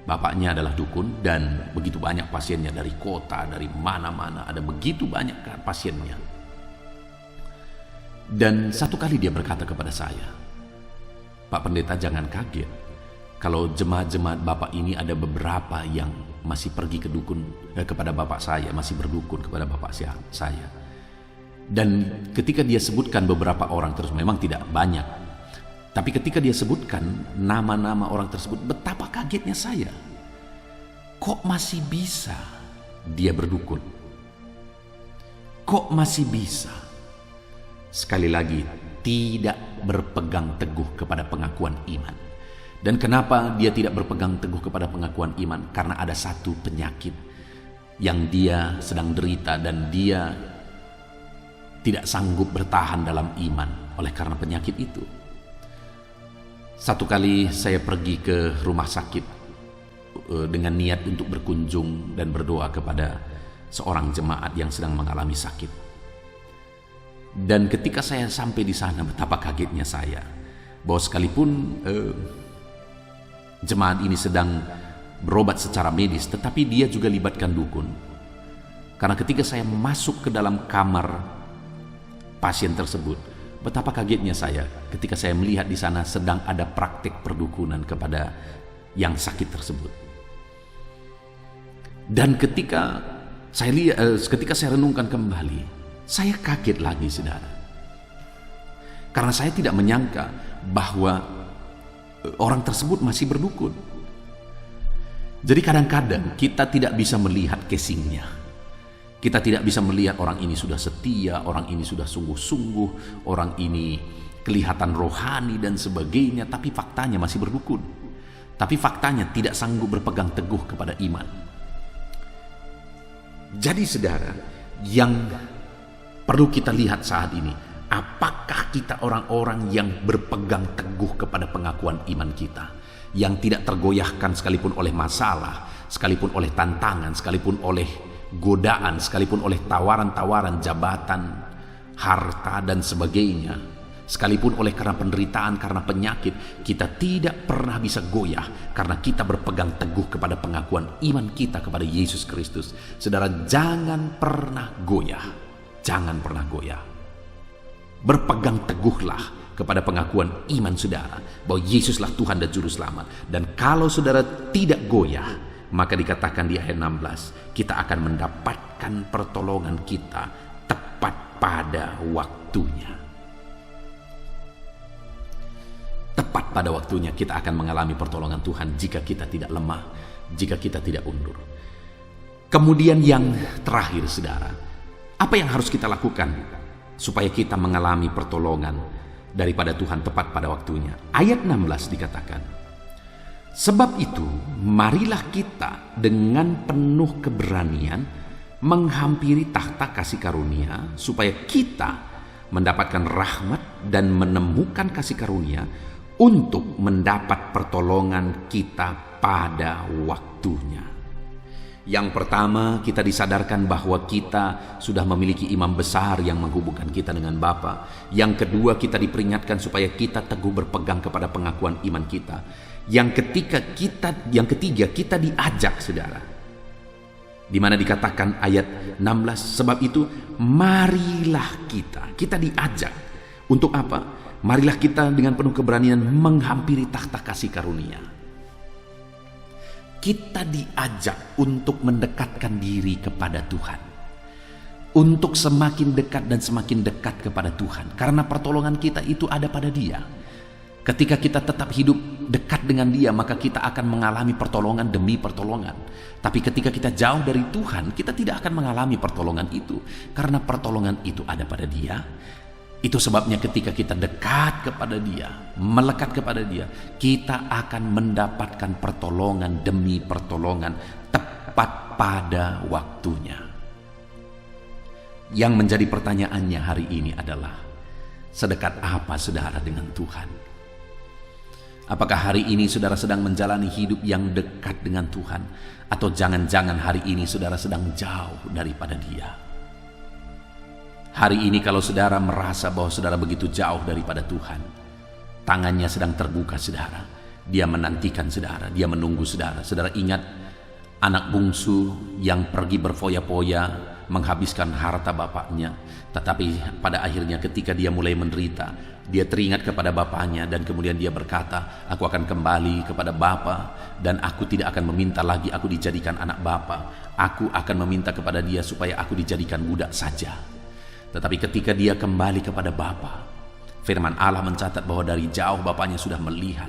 bapaknya adalah dukun, dan begitu banyak pasiennya dari kota, dari mana-mana, ada begitu banyak pasiennya. Dan satu kali dia berkata kepada saya, "Pak Pendeta, jangan kaget kalau jemaat-jemaat Bapak ini ada beberapa yang masih pergi ke dukun, kepada Bapak saya, masih berdukun kepada Bapak saya." Dan ketika dia sebutkan beberapa orang terus, memang tidak banyak, tapi ketika dia sebutkan nama-nama orang tersebut, betapa kagetnya saya. Kok masih bisa dia berdukun? Kok masih bisa? Sekali lagi, tidak berpegang teguh kepada pengakuan iman. Dan kenapa dia tidak berpegang teguh kepada pengakuan iman? Karena ada satu penyakit yang dia sedang derita dan dia tidak sanggup bertahan dalam iman oleh karena penyakit itu. Satu kali saya pergi ke rumah sakit dengan niat untuk berkunjung dan berdoa kepada seorang jemaat yang sedang mengalami sakit. Dan ketika saya sampai di sana, betapa kagetnya saya bahwa sekalipun jemaat ini sedang berobat secara medis, tetapi dia juga libatkan dukun. Karena ketika saya masuk ke dalam kamar pasien tersebut, betapa kagetnya saya ketika saya melihat di sana sedang ada praktik perdukunan kepada yang sakit tersebut. Dan ketika saya renungkan kembali, saya kaget lagi saudara. Karena saya tidak menyangka bahwa orang tersebut masih berdukun. Jadi kadang-kadang kita tidak bisa melihat casingnya. Kita tidak bisa melihat orang ini sudah setia, orang ini sudah sungguh-sungguh, orang ini kelihatan rohani dan sebagainya, tapi faktanya masih berdukun. Tapi faktanya tidak sanggup berpegang teguh kepada iman. Jadi saudara, yang perlu kita lihat saat ini, apakah kita orang-orang yang berpegang teguh kepada pengakuan iman kita, yang tidak tergoyahkan sekalipun oleh masalah, sekalipun oleh tantangan, sekalipun oleh godaan, sekalipun oleh tawaran-tawaran jabatan, harta dan sebagainya, sekalipun oleh karena penderitaan, karena penyakit, kita tidak pernah bisa goyah karena kita berpegang teguh kepada pengakuan iman kita kepada Yesus Kristus. Saudara, jangan pernah goyah, jangan pernah goyah. Berpegang teguhlah kepada pengakuan iman saudara bahwa Yesuslah Tuhan dan Juru Selamat. Dan kalau saudara tidak goyah, maka dikatakan di ayat 16, kita akan mendapatkan pertolongan kita tepat pada waktunya. Tepat pada waktunya kita akan mengalami pertolongan Tuhan jika kita tidak lemah, jika kita tidak undur. Kemudian yang terakhir saudara, apa yang harus kita lakukan supaya kita mengalami pertolongan daripada Tuhan tepat pada waktunya? Ayat 16 dikatakan, sebab itu marilah kita dengan penuh keberanian menghampiri takhta kasih karunia, supaya kita mendapatkan rahmat dan menemukan kasih karunia untuk mendapat pertolongan kita pada waktunya. Yang pertama, kita disadarkan bahwa kita sudah memiliki imam besar yang menghubungkan kita dengan Bapa. Yang kedua, kita diperingatkan supaya kita teguh berpegang kepada pengakuan iman kita. Yang ketiga, kita diajak, saudara. Di mana dikatakan ayat 16, sebab itu marilah kita diajak. Untuk apa? Marilah kita dengan penuh keberanian menghampiri takhta kasih karunia. Kita diajak untuk mendekatkan diri kepada Tuhan. Untuk semakin dekat dan semakin dekat kepada Tuhan. Karena pertolongan kita itu ada pada Dia. Ketika kita tetap hidup dekat dengan Dia, maka kita akan mengalami pertolongan demi pertolongan. Tapi ketika kita jauh dari Tuhan, kita tidak akan mengalami pertolongan itu. Karena pertolongan itu ada pada Dia. Itu sebabnya ketika kita dekat kepada Dia, melekat kepada Dia, kita akan mendapatkan pertolongan demi pertolongan tepat pada waktunya. Yang menjadi pertanyaannya hari ini adalah, sedekat apa saudara dengan Tuhan? Apakah hari ini saudara sedang menjalani hidup yang dekat dengan Tuhan? Atau jangan-jangan hari ini saudara sedang jauh daripada Dia? Hari ini kalau saudara merasa bahwa saudara begitu jauh daripada Tuhan, tangannya sedang terbuka saudara. Dia menantikan saudara, Dia menunggu saudara. Saudara ingat anak bungsu yang pergi berfoya-foya menghabiskan harta bapaknya. Tetapi pada akhirnya ketika dia mulai menderita, dia teringat kepada bapaknya dan kemudian dia berkata, aku akan kembali kepada bapa dan aku tidak akan meminta lagi aku dijadikan anak bapa. Aku akan meminta kepada dia supaya aku dijadikan budak saja. Tetapi ketika dia kembali kepada Bapa, firman Allah mencatat bahwa dari jauh bapaknya sudah melihat.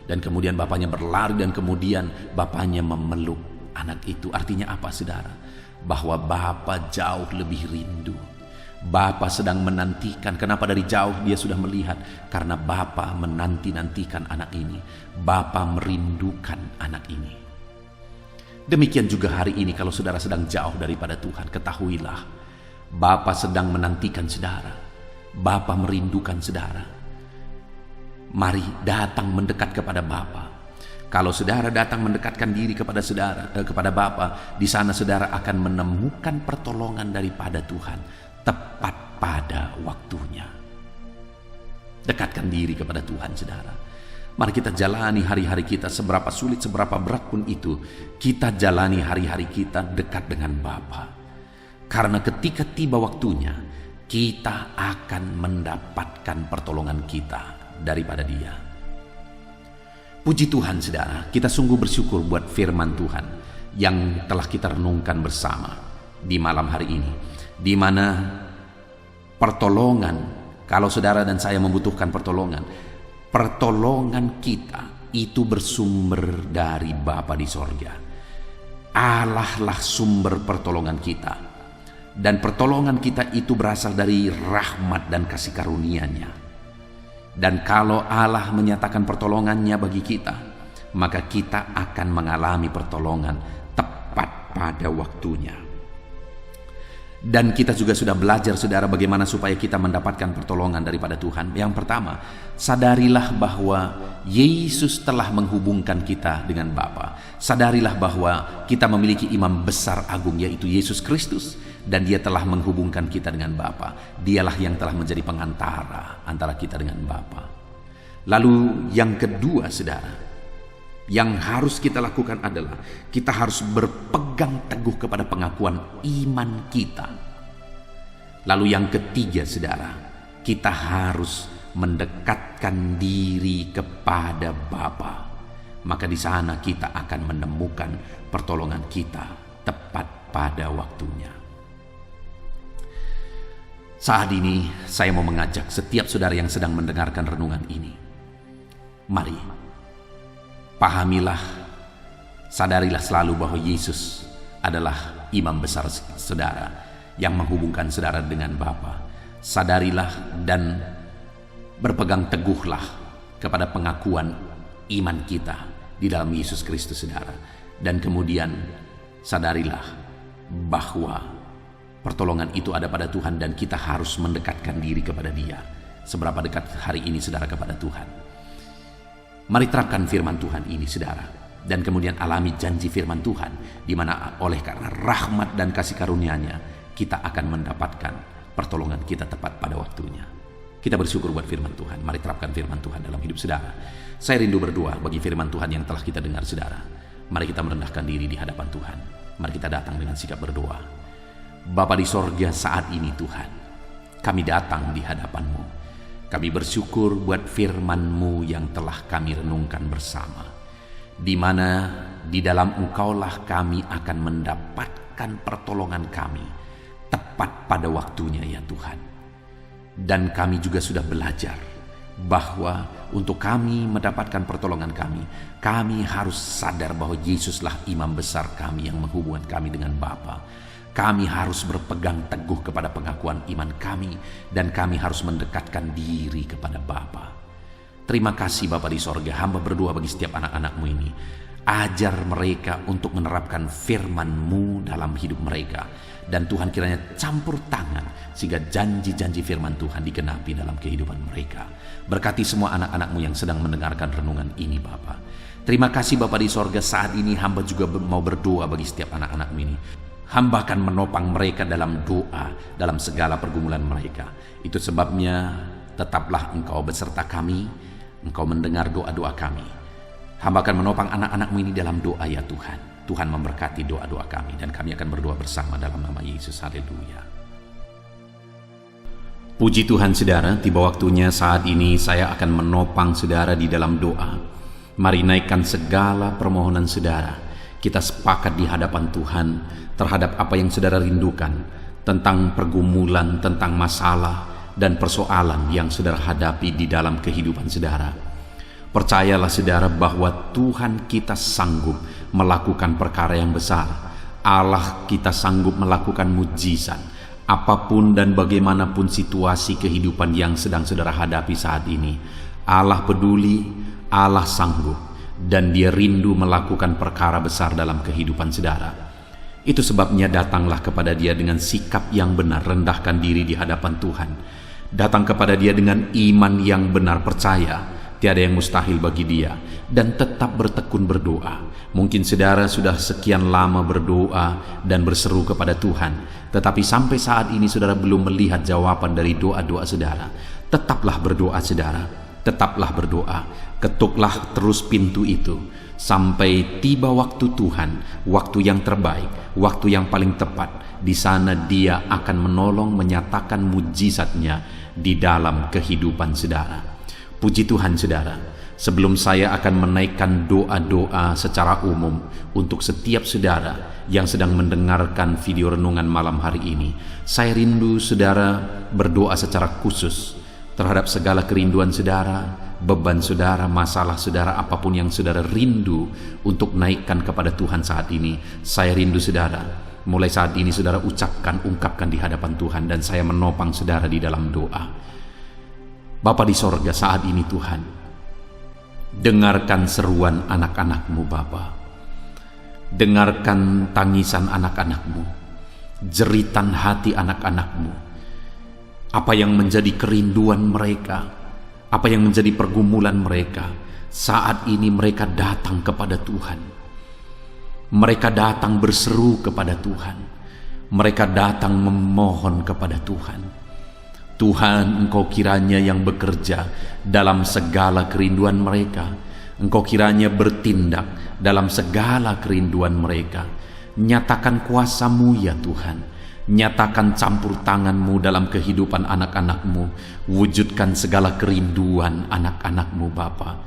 Dan kemudian bapaknya berlari dan kemudian bapaknya memeluk anak itu. Artinya apa saudara? Bahwa Bapa jauh lebih rindu. Bapa sedang menantikan. Kenapa dari jauh dia sudah melihat? Karena Bapa menanti-nantikan anak ini. Bapa merindukan anak ini. Demikian juga hari ini kalau saudara sedang jauh daripada Tuhan, ketahuilah Bapa sedang menantikan saudara. Bapa merindukan saudara. Mari datang mendekat kepada Bapa. Kalau saudara datang mendekatkan diri kepada kepada Bapa, di sana saudara akan menemukan pertolongan daripada Tuhan tepat pada waktunya. Dekatkan diri kepada Tuhan, saudara. Mari kita jalani hari-hari kita, seberapa sulit, seberapa berat pun itu, kita jalani hari-hari kita dekat dengan Bapa. Karena ketika tiba waktunya, kita akan mendapatkan pertolongan kita daripada Dia. Puji Tuhan saudara, kita sungguh bersyukur buat firman Tuhan yang telah kita renungkan bersama di malam hari ini. Di mana pertolongan, kalau saudara dan saya membutuhkan pertolongan kita itu bersumber dari Bapa di sorga. Allah lah sumber pertolongan kita. Dan pertolongan kita itu berasal dari rahmat dan kasih karunia-Nya. Dan kalau Allah menyatakan pertolongannya bagi kita, maka kita akan mengalami pertolongan tepat pada waktunya. Dan kita juga sudah belajar saudara bagaimana supaya kita mendapatkan pertolongan daripada Tuhan. Yang pertama, sadarilah bahwa Yesus telah menghubungkan kita dengan Bapa. Sadarilah bahwa kita memiliki imam besar agung, yaitu Yesus Kristus. Dan Dia telah menghubungkan kita dengan Bapa. Dialah yang telah menjadi pengantara antara kita dengan Bapa. Lalu yang kedua saudara, yang harus kita lakukan adalah kita harus berpegang teguh kepada pengakuan iman kita. Lalu yang ketiga saudara, kita harus mendekatkan diri kepada Bapa. Maka di sana kita akan menemukan pertolongan kita tepat pada waktunya. Saat ini saya mau mengajak setiap saudara yang sedang mendengarkan renungan ini. Mari, pahamilah, sadarilah selalu bahwa Yesus adalah imam besar saudara yang menghubungkan saudara dengan Bapa. Sadarilah dan berpegang teguhlah kepada pengakuan iman kita di dalam Yesus Kristus saudara. Dan kemudian sadarilah bahwa pertolongan itu ada pada Tuhan dan kita harus mendekatkan diri kepada Dia. Seberapa dekat hari ini saudara kepada Tuhan? Mari terapkan firman Tuhan ini, saudara, dan kemudian alami janji firman Tuhan, di mana oleh karena rahmat dan kasih karunia-Nya kita akan mendapatkan pertolongan kita tepat pada waktunya. Kita bersyukur buat firman Tuhan. Mari terapkan firman Tuhan dalam hidup saudara. Saya rindu berdoa bagi firman Tuhan yang telah kita dengar, saudara. Mari kita merendahkan diri di hadapan Tuhan. Mari kita datang dengan sikap berdoa. Bapa di sorga, saat ini Tuhan, kami datang di hadapan-Mu. Kami bersyukur buat firman-Mu yang telah kami renungkan bersama, di mana di dalam Engkaulah kami akan mendapatkan pertolongan kami tepat pada waktunya, ya Tuhan. Dan kami juga sudah belajar bahwa untuk kami mendapatkan pertolongan kami harus sadar bahwa Yesuslah imam besar kami yang menghubungkan kami dengan Bapa. Kami harus berpegang teguh kepada pengakuan iman kami, dan kami harus mendekatkan diri kepada Bapa. Terima kasih Bapa di sorga, hamba berdoa bagi setiap anak-anak-Mu ini. Ajar mereka untuk menerapkan firman-Mu dalam hidup mereka. Dan Tuhan kiranya campur tangan sehingga janji-janji firman Tuhan digenapi dalam kehidupan mereka. Berkati semua anak-anak-Mu yang sedang mendengarkan renungan ini, Bapa. Terima kasih Bapa di sorga, saat ini hamba juga mau berdoa bagi setiap anak-anak-Mu ini. Hamba akan menopang mereka dalam doa, dalam segala pergumulan mereka. Itu sebabnya tetaplah Engkau beserta kami, Engkau mendengar doa-doa kami. Hamba akan menopang anak-anak-Mu ini dalam doa, ya Tuhan. Tuhan memberkati doa-doa kami, dan kami akan berdoa bersama dalam nama Yesus. Haleluya. Puji Tuhan saudara, tiba waktunya saat ini saya akan menopang saudara di dalam doa. Mari naikkan segala permohonan saudara. Kita sepakat di hadapan Tuhan terhadap apa yang saudara rindukan, tentang pergumulan, tentang masalah dan persoalan yang saudara hadapi di dalam kehidupan saudara. Percayalah saudara bahwa Tuhan kita sanggup melakukan perkara yang besar. Allah kita sanggup melakukan mujizat. Apapun dan bagaimanapun situasi kehidupan yang sedang saudara hadapi saat ini, Allah peduli, Allah sanggup. Dan Dia rindu melakukan perkara besar dalam kehidupan saudara. Itu sebabnya datanglah kepada Dia dengan sikap yang benar, rendahkan diri di hadapan Tuhan. Datang kepada Dia dengan iman yang benar, percaya tiada yang mustahil bagi Dia, dan tetap bertekun berdoa. Mungkin saudara sudah sekian lama berdoa dan berseru kepada Tuhan, tetapi sampai saat ini saudara belum melihat jawaban dari doa-doa saudara. Tetaplah berdoa saudara, tetaplah berdoa. Ketuklah terus pintu itu sampai tiba waktu Tuhan, waktu yang terbaik, waktu yang paling tepat. Di sana Dia akan menolong, menyatakan mujizat-Nya di dalam kehidupan saudara. Puji Tuhan saudara, sebelum saya akan menaikkan doa-doa secara umum untuk setiap saudara yang sedang mendengarkan video renungan malam hari ini, saya rindu saudara berdoa secara khusus terhadap segala kerinduan saudara, beban saudara, masalah saudara, apapun yang saudara rindu untuk naikkan kepada Tuhan saat ini. Saya rindu saudara, mulai saat ini saudara ungkapkan di hadapan Tuhan, dan saya menopang saudara di dalam doa. Bapa di sorga, saat ini Tuhan, dengarkan seruan anak-anak-Mu Bapa. Dengarkan tangisan anak-anak-Mu, jeritan hati anak-anak-Mu. Apa yang menjadi kerinduan mereka, apa yang menjadi pergumulan mereka, saat ini mereka datang kepada Tuhan. Mereka datang berseru kepada Tuhan. Mereka datang memohon kepada Tuhan. Tuhan, Engkau kiranya yang bekerja dalam segala kerinduan mereka. Engkau kiranya bertindak dalam segala kerinduan mereka. Nyatakan kuasa-Mu ya Tuhan. Nyatakan campur tangan-Mu dalam kehidupan anak-anak-Mu. Wujudkan segala kerinduan anak-anak-Mu Bapa.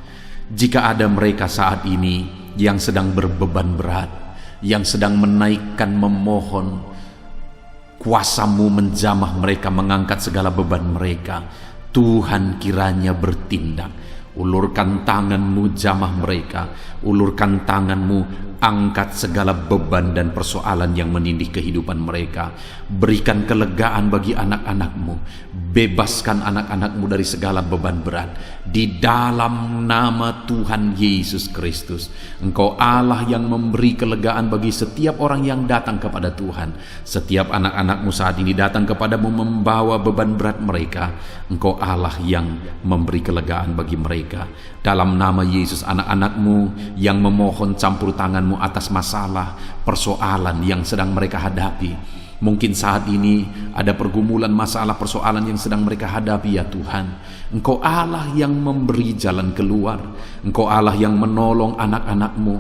Jika ada mereka saat ini yang sedang berbeban berat, yang sedang menaikkan, memohon, kuasa-Mu menjamah mereka, mengangkat segala beban mereka, Tuhan kiranya bertindak. Ulurkan tangan-Mu, jamah mereka. Ulurkan tangan-Mu, Angkat segala beban dan persoalan yang menindih kehidupan mereka. Berikan kelegaan bagi anak-anak-Mu. Bebaskan anak-anak-Mu dari segala beban berat. Di dalam nama Tuhan Yesus Kristus. Engkau Allah yang memberi kelegaan bagi setiap orang yang datang kepada Tuhan. Setiap anak-anak-Mu saat ini datang kepadamu membawa beban berat mereka. Engkau Allah yang memberi kelegaan bagi mereka. Dalam nama Yesus, anak-anak-Mu yang memohon campur tangan-Mu atas masalah, persoalan yang sedang mereka hadapi. Mungkin saat ini ada pergumulan, masalah, persoalan yang sedang mereka hadapi ya Tuhan. Engkau Allah yang memberi jalan keluar. Engkau Allah yang menolong anak-anak-Mu.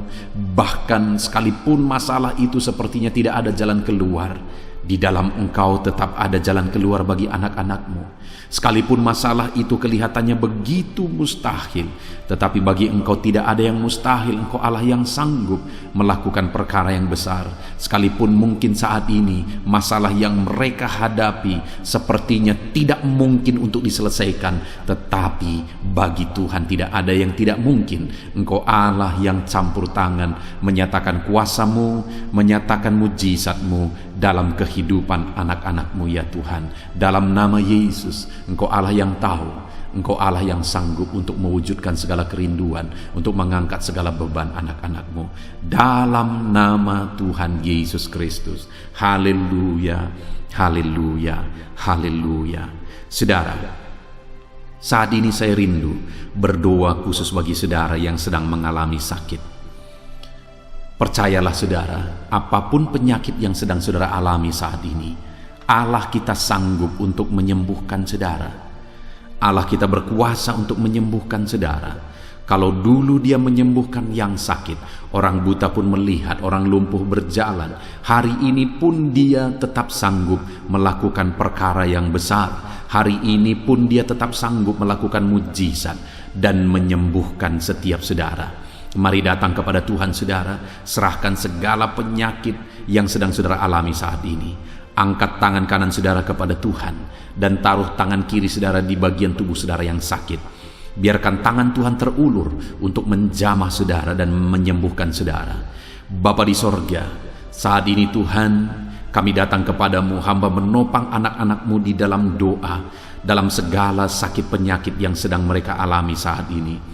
Bahkan sekalipun masalah itu sepertinya tidak ada jalan keluar, di dalam Engkau tetap ada jalan keluar bagi anak-anak-Mu. Sekalipun masalah itu kelihatannya begitu mustahil, tetapi bagi Engkau tidak ada yang mustahil. Engkau Allah yang sanggup melakukan perkara yang besar. Sekalipun mungkin saat ini masalah yang mereka hadapi sepertinya tidak mungkin untuk diselesaikan, tetapi bagi Tuhan tidak ada yang tidak mungkin. Engkau Allah yang campur tangan, menyatakan kuasa-Mu, menyatakan mujizat-Mu dalam kehidupan anak-anak-Mu ya Tuhan. Dalam nama Yesus, Engkau Allah yang tahu, Engkau Allah yang sanggup untuk mewujudkan segala kerinduan, untuk mengangkat segala beban anak-anak-Mu. Dalam nama Tuhan Yesus Kristus. Haleluya, haleluya, haleluya. Saudara, saat ini saya rindu berdoa khusus bagi saudara yang sedang mengalami sakit. Percayalah saudara, apapun penyakit yang sedang saudara alami saat ini, Allah kita sanggup untuk menyembuhkan saudara. Allah kita berkuasa untuk menyembuhkan saudara. Kalau dulu Dia menyembuhkan yang sakit, orang buta pun melihat, orang lumpuh berjalan, hari ini pun Dia tetap sanggup melakukan perkara yang besar. Hari ini pun Dia tetap sanggup melakukan mujizat dan menyembuhkan setiap saudara. Mari datang kepada Tuhan saudara, serahkan segala penyakit yang sedang saudara alami saat ini. Angkat tangan kanan saudara kepada Tuhan dan taruh tangan kiri saudara di bagian tubuh saudara yang sakit. Biarkan tangan Tuhan terulur untuk menjamah saudara dan menyembuhkan saudara. Bapa di sorga, saat ini Tuhan, kami datang kepadamu, hamba menopang anak-anak-Mu di dalam doa, dalam segala sakit penyakit yang sedang mereka alami saat ini.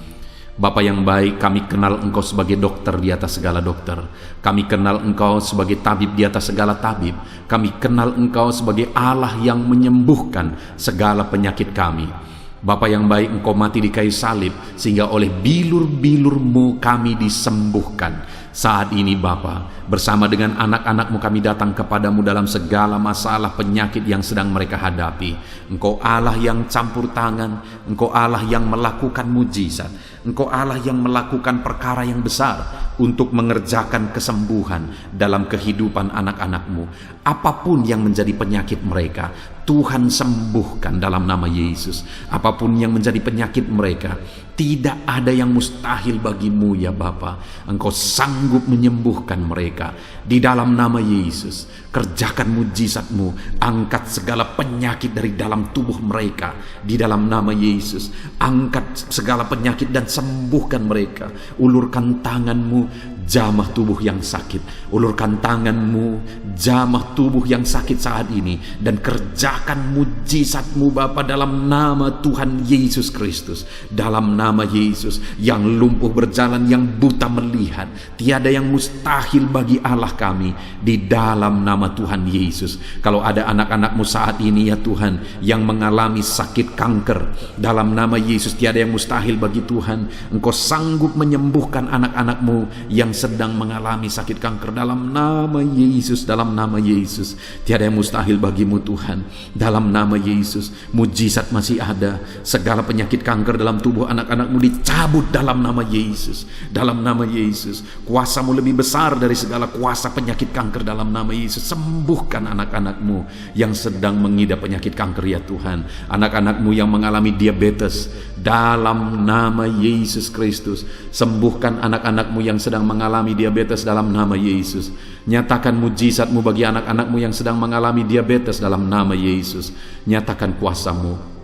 Bapa yang baik, kami kenal Engkau sebagai dokter di atas segala dokter. Kami kenal Engkau sebagai tabib di atas segala tabib. Kami kenal Engkau sebagai Allah yang menyembuhkan segala penyakit kami. Bapa yang baik, Engkau mati di kayu salib sehingga oleh bilur-bilur-Mu kami disembuhkan. Saat ini Bapa, bersama dengan anak-anak-Mu kami datang kepadamu dalam segala masalah penyakit yang sedang mereka hadapi. Engkau Allah yang campur tangan, Engkau Allah yang melakukan mujizat, Engkau Allah yang melakukan perkara yang besar untuk mengerjakan kesembuhan dalam kehidupan anak-anak-Mu. Apapun yang menjadi penyakit mereka, Tuhan sembuhkan dalam nama Yesus. Apapun yang menjadi penyakit mereka, tidak ada yang mustahil bagimu ya Bapa. Engkau sanggup menyembuhkan mereka di dalam nama Yesus. Kerjakan mujizat-Mu, angkat segala penyakit dari dalam tubuh mereka di dalam nama Yesus. Angkat segala penyakit dan sembuhkan mereka. Ulurkan tangan-Mu, jamah tubuh yang sakit. Ulurkan tangan-Mu, jamah tubuh yang sakit saat ini, dan kerjakan mujizat-Mu Bapa dalam nama Tuhan Yesus Kristus. Dalam nama Yesus, yang lumpuh berjalan, yang buta melihat, tiada yang mustahil bagi Allah kami di dalam nama Tuhan Yesus. Kalau ada anak-anak-Mu saat ini ya Tuhan yang mengalami sakit kanker, dalam nama Yesus tiada yang mustahil bagi Tuhan. Engkau sanggup menyembuhkan anak-anak-Mu yang sedang mengalami sakit kanker dalam nama Yesus. Dalam nama Yesus tiada yang mustahil bagimu Tuhan. Dalam nama Yesus mujizat masih ada. Segala penyakit kanker dalam tubuh anak-anak-Mu dicabut dalam nama Yesus. Dalam nama Yesus, kuasa-Mu lebih besar dari segala kuasa penyakit kanker dalam nama Yesus. Sembuhkan anak-anak-Mu yang sedang mengidap penyakit kanker ya Tuhan. Anak-anak-Mu yang mengalami diabetes dalam nama Yesus Kristus. Sembuhkan anak-anak-Mu yang sedang mengalami diabetes dalam nama Yesus. Nyatakan mujizat-Mu bagi anak-anak-Mu yang sedang mengalami diabetes dalam nama Yesus. Nyatakan kuasa-Mu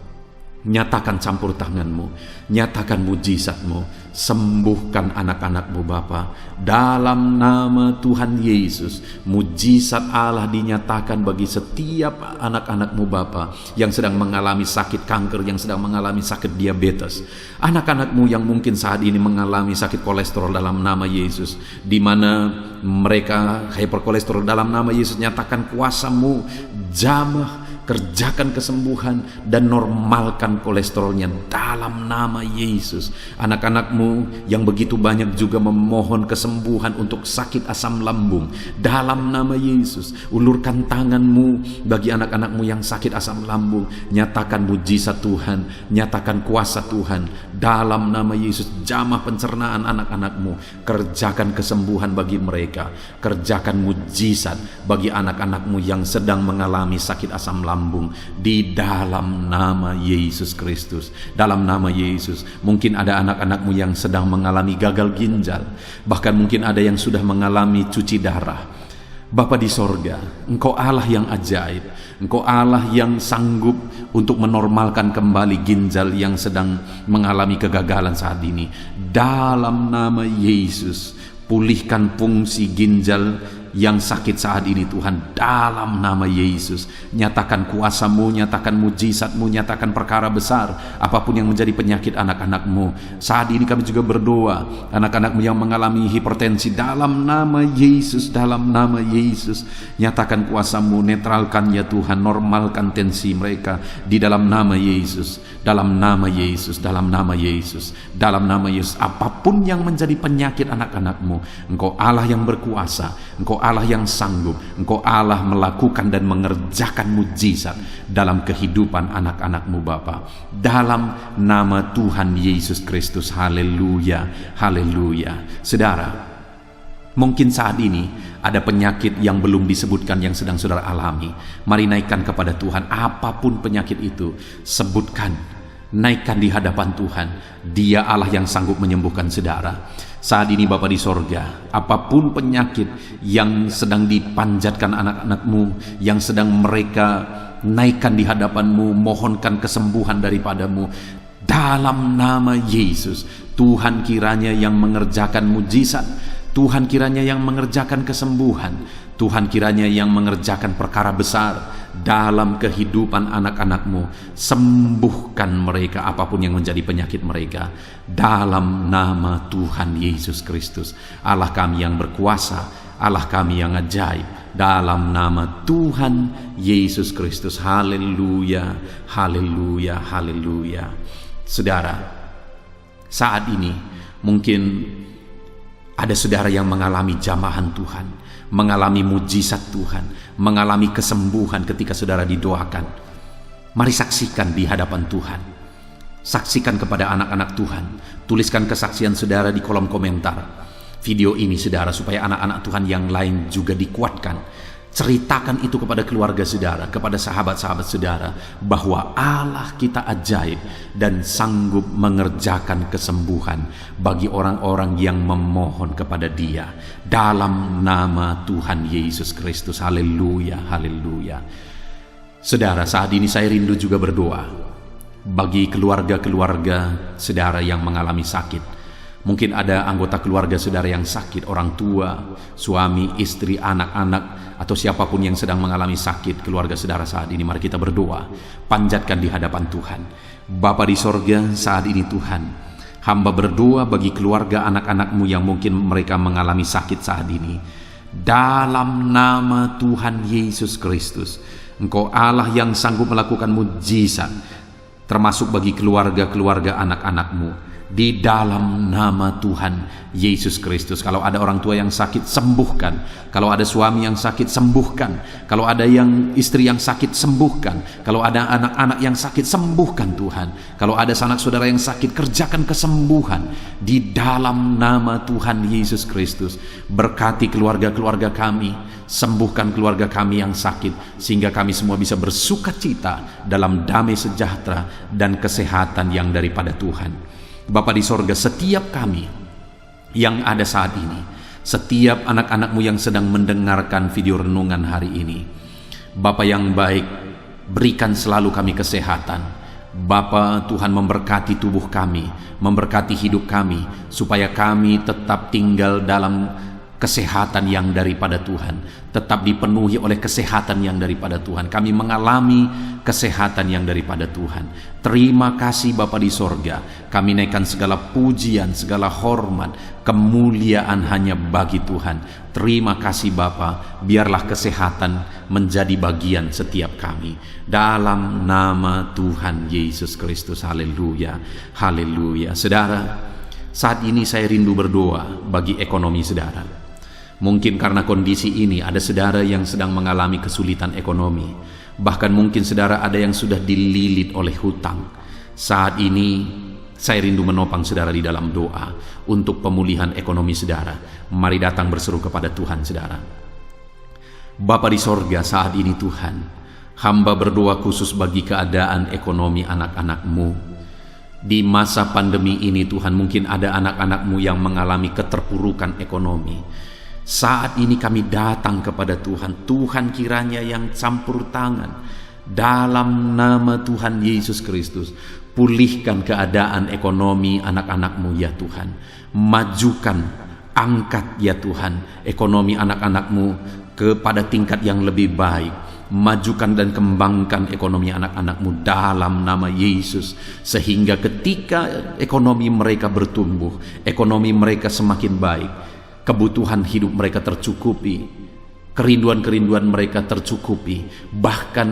Nyatakan campur tangan-Mu, nyatakan mujizat-Mu, sembuhkan anak-anak-Mu Bapa. Dalam nama Tuhan Yesus, mujizat Allah dinyatakan bagi setiap anak-anak-Mu Bapa yang sedang mengalami sakit kanker, yang sedang mengalami sakit diabetes. Anak-anak-Mu yang mungkin saat ini mengalami sakit kolesterol dalam nama Yesus, di mana mereka hiperkolesterol, dalam nama Yesus nyatakan kuasa-Mu, jamah, kerjakan kesembuhan dan normalkan kolesterolnya dalam nama Yesus. Anak-anak-Mu yang begitu banyak juga memohon kesembuhan untuk sakit asam lambung, dalam nama Yesus ulurkan tangan-Mu bagi anak-anak-Mu yang sakit asam lambung. Nyatakan mujizat Tuhan, nyatakan kuasa Tuhan dalam nama Yesus. Jamah pencernaan anak-anak-Mu, kerjakan kesembuhan bagi mereka, kerjakan mujizat bagi anak-anak-Mu yang sedang mengalami sakit asam lambung di dalam nama Yesus Kristus. Dalam nama Yesus, mungkin ada anak-anak-Mu yang sedang mengalami gagal ginjal, bahkan mungkin ada yang sudah mengalami cuci darah. Bapa di sorga, Engkau Allah yang ajaib, Engkau Allah yang sanggup untuk menormalkan kembali ginjal yang sedang mengalami kegagalan saat ini. Dalam nama Yesus, pulihkan fungsi ginjal yang sakit saat ini Tuhan, dalam nama Yesus. Nyatakan kuasa-Mu, nyatakan mujizat-Mu, nyatakan perkara besar apapun yang menjadi penyakit anak-anak-Mu. Saat ini kami juga berdoa, anak-anak-Mu yang mengalami hipertensi, dalam nama Yesus, dalam nama Yesus, nyatakan kuasa-Mu, netralkan ya Tuhan, normalkan tensi mereka di dalam nama Yesus, dalam nama Yesus, dalam nama Yesus, dalam nama Yesus. Apapun yang menjadi penyakit anak-anak-Mu, Engkau Allah yang berkuasa, Engkau Allah yang sanggup, Engkau Allah melakukan dan mengerjakan mujizat dalam kehidupan anak-anak-Mu Bapa. Dalam nama Tuhan Yesus Kristus, haleluya, haleluya. Saudara, mungkin saat ini ada penyakit yang belum disebutkan yang sedang saudara alami. Mari naikkan kepada Tuhan apapun penyakit itu, sebutkan, naikkan di hadapan Tuhan. Dia Allah yang sanggup menyembuhkan saudara. Saat ini Bapa di sorga, apapun penyakit yang sedang dipanjatkan anak-anak-Mu, yang sedang mereka naikkan di hadapan-Mu, mohonkan kesembuhan daripada-Mu, dalam nama Yesus, Tuhan kiranya yang mengerjakan mujizat, Tuhan kiranya yang mengerjakan kesembuhan, Tuhan kiranya yang mengerjakan perkara besar dalam kehidupan anak-anak-Mu. Sembuhkan mereka apapun yang menjadi penyakit mereka, dalam nama Tuhan Yesus Kristus. Allah kami yang berkuasa, Allah kami yang ajaib, dalam nama Tuhan Yesus Kristus. Haleluya, haleluya, haleluya. Saudara, saat ini mungkin ada saudara yang mengalami jamahan Tuhan, mengalami mujizat Tuhan, mengalami kesembuhan ketika saudara didoakan. Mari saksikan di hadapan Tuhan. Saksikan kepada anak-anak Tuhan. Tuliskan kesaksian saudara di kolom komentar video ini saudara, supaya anak-anak Tuhan yang lain juga dikuatkan. Ceritakan itu kepada keluarga saudara, kepada sahabat-sahabat saudara, bahwa Allah kita ajaib dan sanggup mengerjakan kesembuhan bagi orang-orang yang memohon kepada Dia, dalam nama Tuhan Yesus Kristus. Haleluya, haleluya. Saudara, saat ini saya rindu juga berdoa bagi keluarga-keluarga saudara yang mengalami sakit. Mungkin ada anggota keluarga saudara yang sakit, orang tua, suami, istri, anak-anak, atau siapapun yang sedang mengalami sakit keluarga saudara saat ini. Mari kita berdoa, panjatkan di hadapan Tuhan. Bapa di sorga, saat ini Tuhan, hamba berdoa bagi keluarga anak-anak-Mu yang mungkin mereka mengalami sakit saat ini. Dalam nama Tuhan Yesus Kristus, Engkau Allah yang sanggup melakukan mujizat, termasuk bagi keluarga-keluarga anak-anak-Mu. Di dalam nama Tuhan Yesus Kristus. Kalau ada orang tua yang sakit, sembuhkan. Kalau ada suami yang sakit, sembuhkan. Kalau ada yang istri yang sakit, sembuhkan. Kalau ada anak-anak yang sakit, sembuhkan Tuhan. Kalau ada sanak saudara yang sakit, kerjakan kesembuhan di dalam nama Tuhan Yesus Kristus. Berkati keluarga-keluarga kami, sembuhkan keluarga kami yang sakit, sehingga kami semua bisa bersukacita dalam damai sejahtera dan kesehatan yang daripada Tuhan. Bapa di sorga, setiap kami yang ada saat ini, setiap anak-anak-Mu yang sedang mendengarkan video renungan hari ini, Bapa yang baik, berikan selalu kami kesehatan, Bapa, Tuhan memberkati tubuh kami, memberkati hidup kami, supaya kami tetap tinggal dalam kesehatan yang daripada Tuhan, tetap dipenuhi oleh kesehatan yang daripada Tuhan. Kami mengalami kesehatan yang daripada Tuhan. Terima kasih Bapa di sorga. Kami naikkan segala pujian, segala hormat, kemuliaan hanya bagi Tuhan. Terima kasih Bapa, biarlah kesehatan menjadi bagian setiap kami. Dalam nama Tuhan Yesus Kristus, haleluya, haleluya. Saudara, saat ini saya rindu berdoa bagi ekonomi saudara. Mungkin karena kondisi ini ada saudara yang sedang mengalami kesulitan ekonomi. Bahkan mungkin saudara ada yang sudah dililit oleh hutang. Saat ini saya rindu menopang saudara di dalam doa untuk pemulihan ekonomi saudara. Mari datang berseru kepada Tuhan saudara. Bapa di sorga, saat ini Tuhan, hamba berdoa khusus bagi keadaan ekonomi anak-anak-Mu. Di masa pandemi ini Tuhan, mungkin ada anak-anak-Mu yang mengalami keterpurukan ekonomi. Saat ini kami datang kepada Tuhan. Tuhan kiranya yang campur tangan dalam nama Tuhan Yesus Kristus. Pulihkan keadaan ekonomi anak-anak-Mu ya Tuhan. Majukan, angkat ya Tuhan ekonomi anak-anak-Mu kepada tingkat yang lebih baik. Majukan dan kembangkan ekonomi anak-anak-Mu dalam nama Yesus, sehingga ketika ekonomi mereka bertumbuh, ekonomi mereka semakin baik, kebutuhan hidup mereka tercukupi, kerinduan-kerinduan mereka tercukupi. Bahkan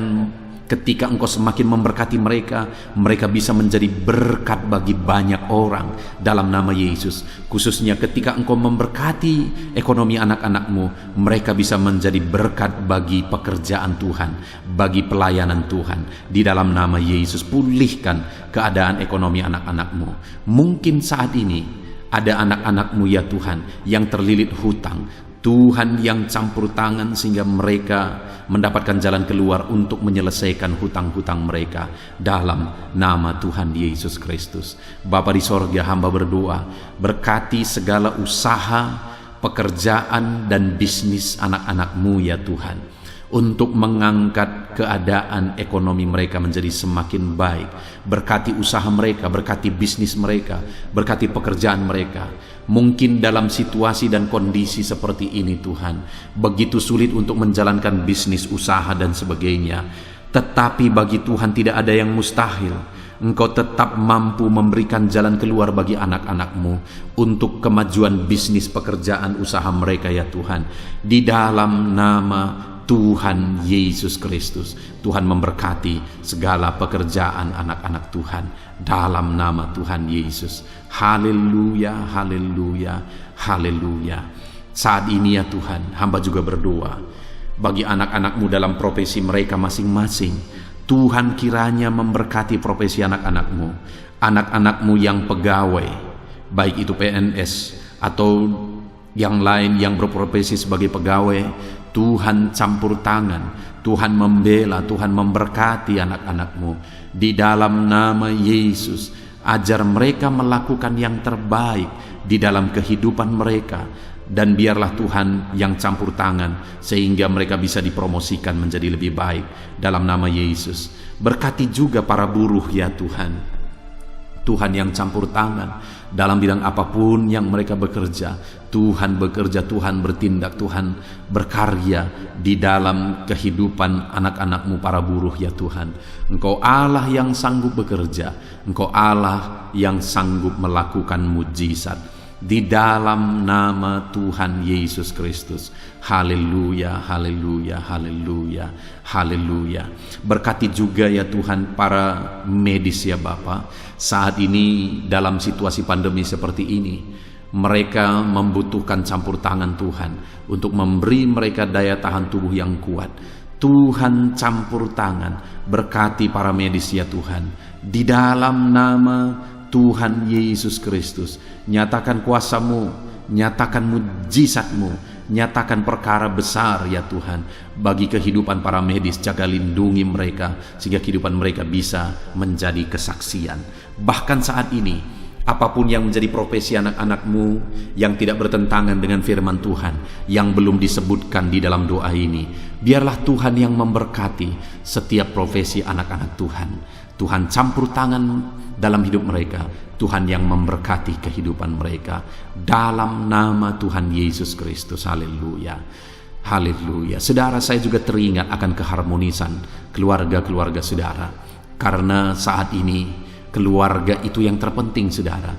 ketika Engkau semakin memberkati mereka, mereka bisa menjadi berkat bagi banyak orang dalam nama Yesus. Khususnya ketika Engkau memberkati ekonomi anak-anak-Mu, mereka bisa menjadi berkat bagi pekerjaan Tuhan, bagi pelayanan Tuhan. Di dalam nama Yesus, pulihkan keadaan ekonomi anak-anak-Mu. Mungkin saat ini ada anak-anak-Mu ya Tuhan yang terlilit hutang. Tuhan yang campur tangan sehingga mereka mendapatkan jalan keluar untuk menyelesaikan hutang-hutang mereka dalam nama Tuhan Yesus Kristus. Bapa di sorga, hamba berdoa, berkati segala usaha, pekerjaan dan bisnis anak-anak-Mu ya Tuhan, untuk mengangkat keadaan ekonomi mereka menjadi semakin baik. Berkati usaha mereka, berkati bisnis mereka, berkati pekerjaan mereka. Mungkin dalam situasi dan kondisi seperti ini Tuhan, begitu sulit untuk menjalankan bisnis, usaha dan sebagainya. Tetapi bagi Tuhan tidak ada yang mustahil. Engkau tetap mampu memberikan jalan keluar bagi anak-anak-Mu untuk kemajuan bisnis, pekerjaan, usaha mereka ya Tuhan. Di dalam nama Tuhan Yesus Kristus, Tuhan memberkati segala pekerjaan anak-anak Tuhan dalam nama Tuhan Yesus. Haleluya, haleluya, haleluya. Saat ini ya Tuhan, hamba juga berdoa bagi anak-anak-Mu dalam profesi mereka masing-masing. Tuhan kiranya memberkati profesi anak-anak-Mu, anak-anak-Mu yang pegawai, baik itu PNS atau yang lain yang berprofesi sebagai pegawai. Tuhan campur tangan, Tuhan membela, Tuhan memberkati anak-anak-Mu di dalam nama Yesus. Ajar mereka melakukan yang terbaik di dalam kehidupan mereka, dan biarlah Tuhan yang campur tangan sehingga mereka bisa dipromosikan menjadi lebih baik dalam nama Yesus. Berkati juga para buruh ya Tuhan. Tuhan yang campur tangan dalam bidang apapun yang mereka bekerja. Tuhan bekerja, Tuhan bertindak, Tuhan berkarya di dalam kehidupan anak-anak-Mu para buruh ya Tuhan. Engkau Allah yang sanggup bekerja, Engkau Allah yang sanggup melakukan mujizat di dalam nama Tuhan Yesus Kristus. Haleluya, haleluya, haleluya, haleluya. Berkati juga ya Tuhan para medis ya Bapa. Saat ini dalam situasi pandemi seperti ini, mereka membutuhkan campur tangan Tuhan untuk memberi mereka daya tahan tubuh yang kuat. Tuhan campur tangan, berkati para medis ya Tuhan. Di dalam nama Tuhan Yesus Kristus, nyatakan kuasa-Mu, nyatakan mujizat-Mu, nyatakan perkara besar ya Tuhan bagi kehidupan para medis. Jaga lindungi mereka sehingga kehidupan mereka bisa menjadi kesaksian. Bahkan saat ini Apapun yang menjadi profesi anak-anak-Mu yang tidak bertentangan dengan firman Tuhan yang belum disebutkan di dalam doa ini, biarlah Tuhan yang memberkati setiap profesi anak-anak Tuhan. Tuhan campur tangan dalam hidup mereka, Tuhan yang memberkati kehidupan mereka, dalam nama Tuhan Yesus Kristus. Haleluya, haleluya. Saudara, saya juga teringat akan keharmonisan keluarga-keluarga saudara, karena saat ini keluarga itu yang terpenting, saudara.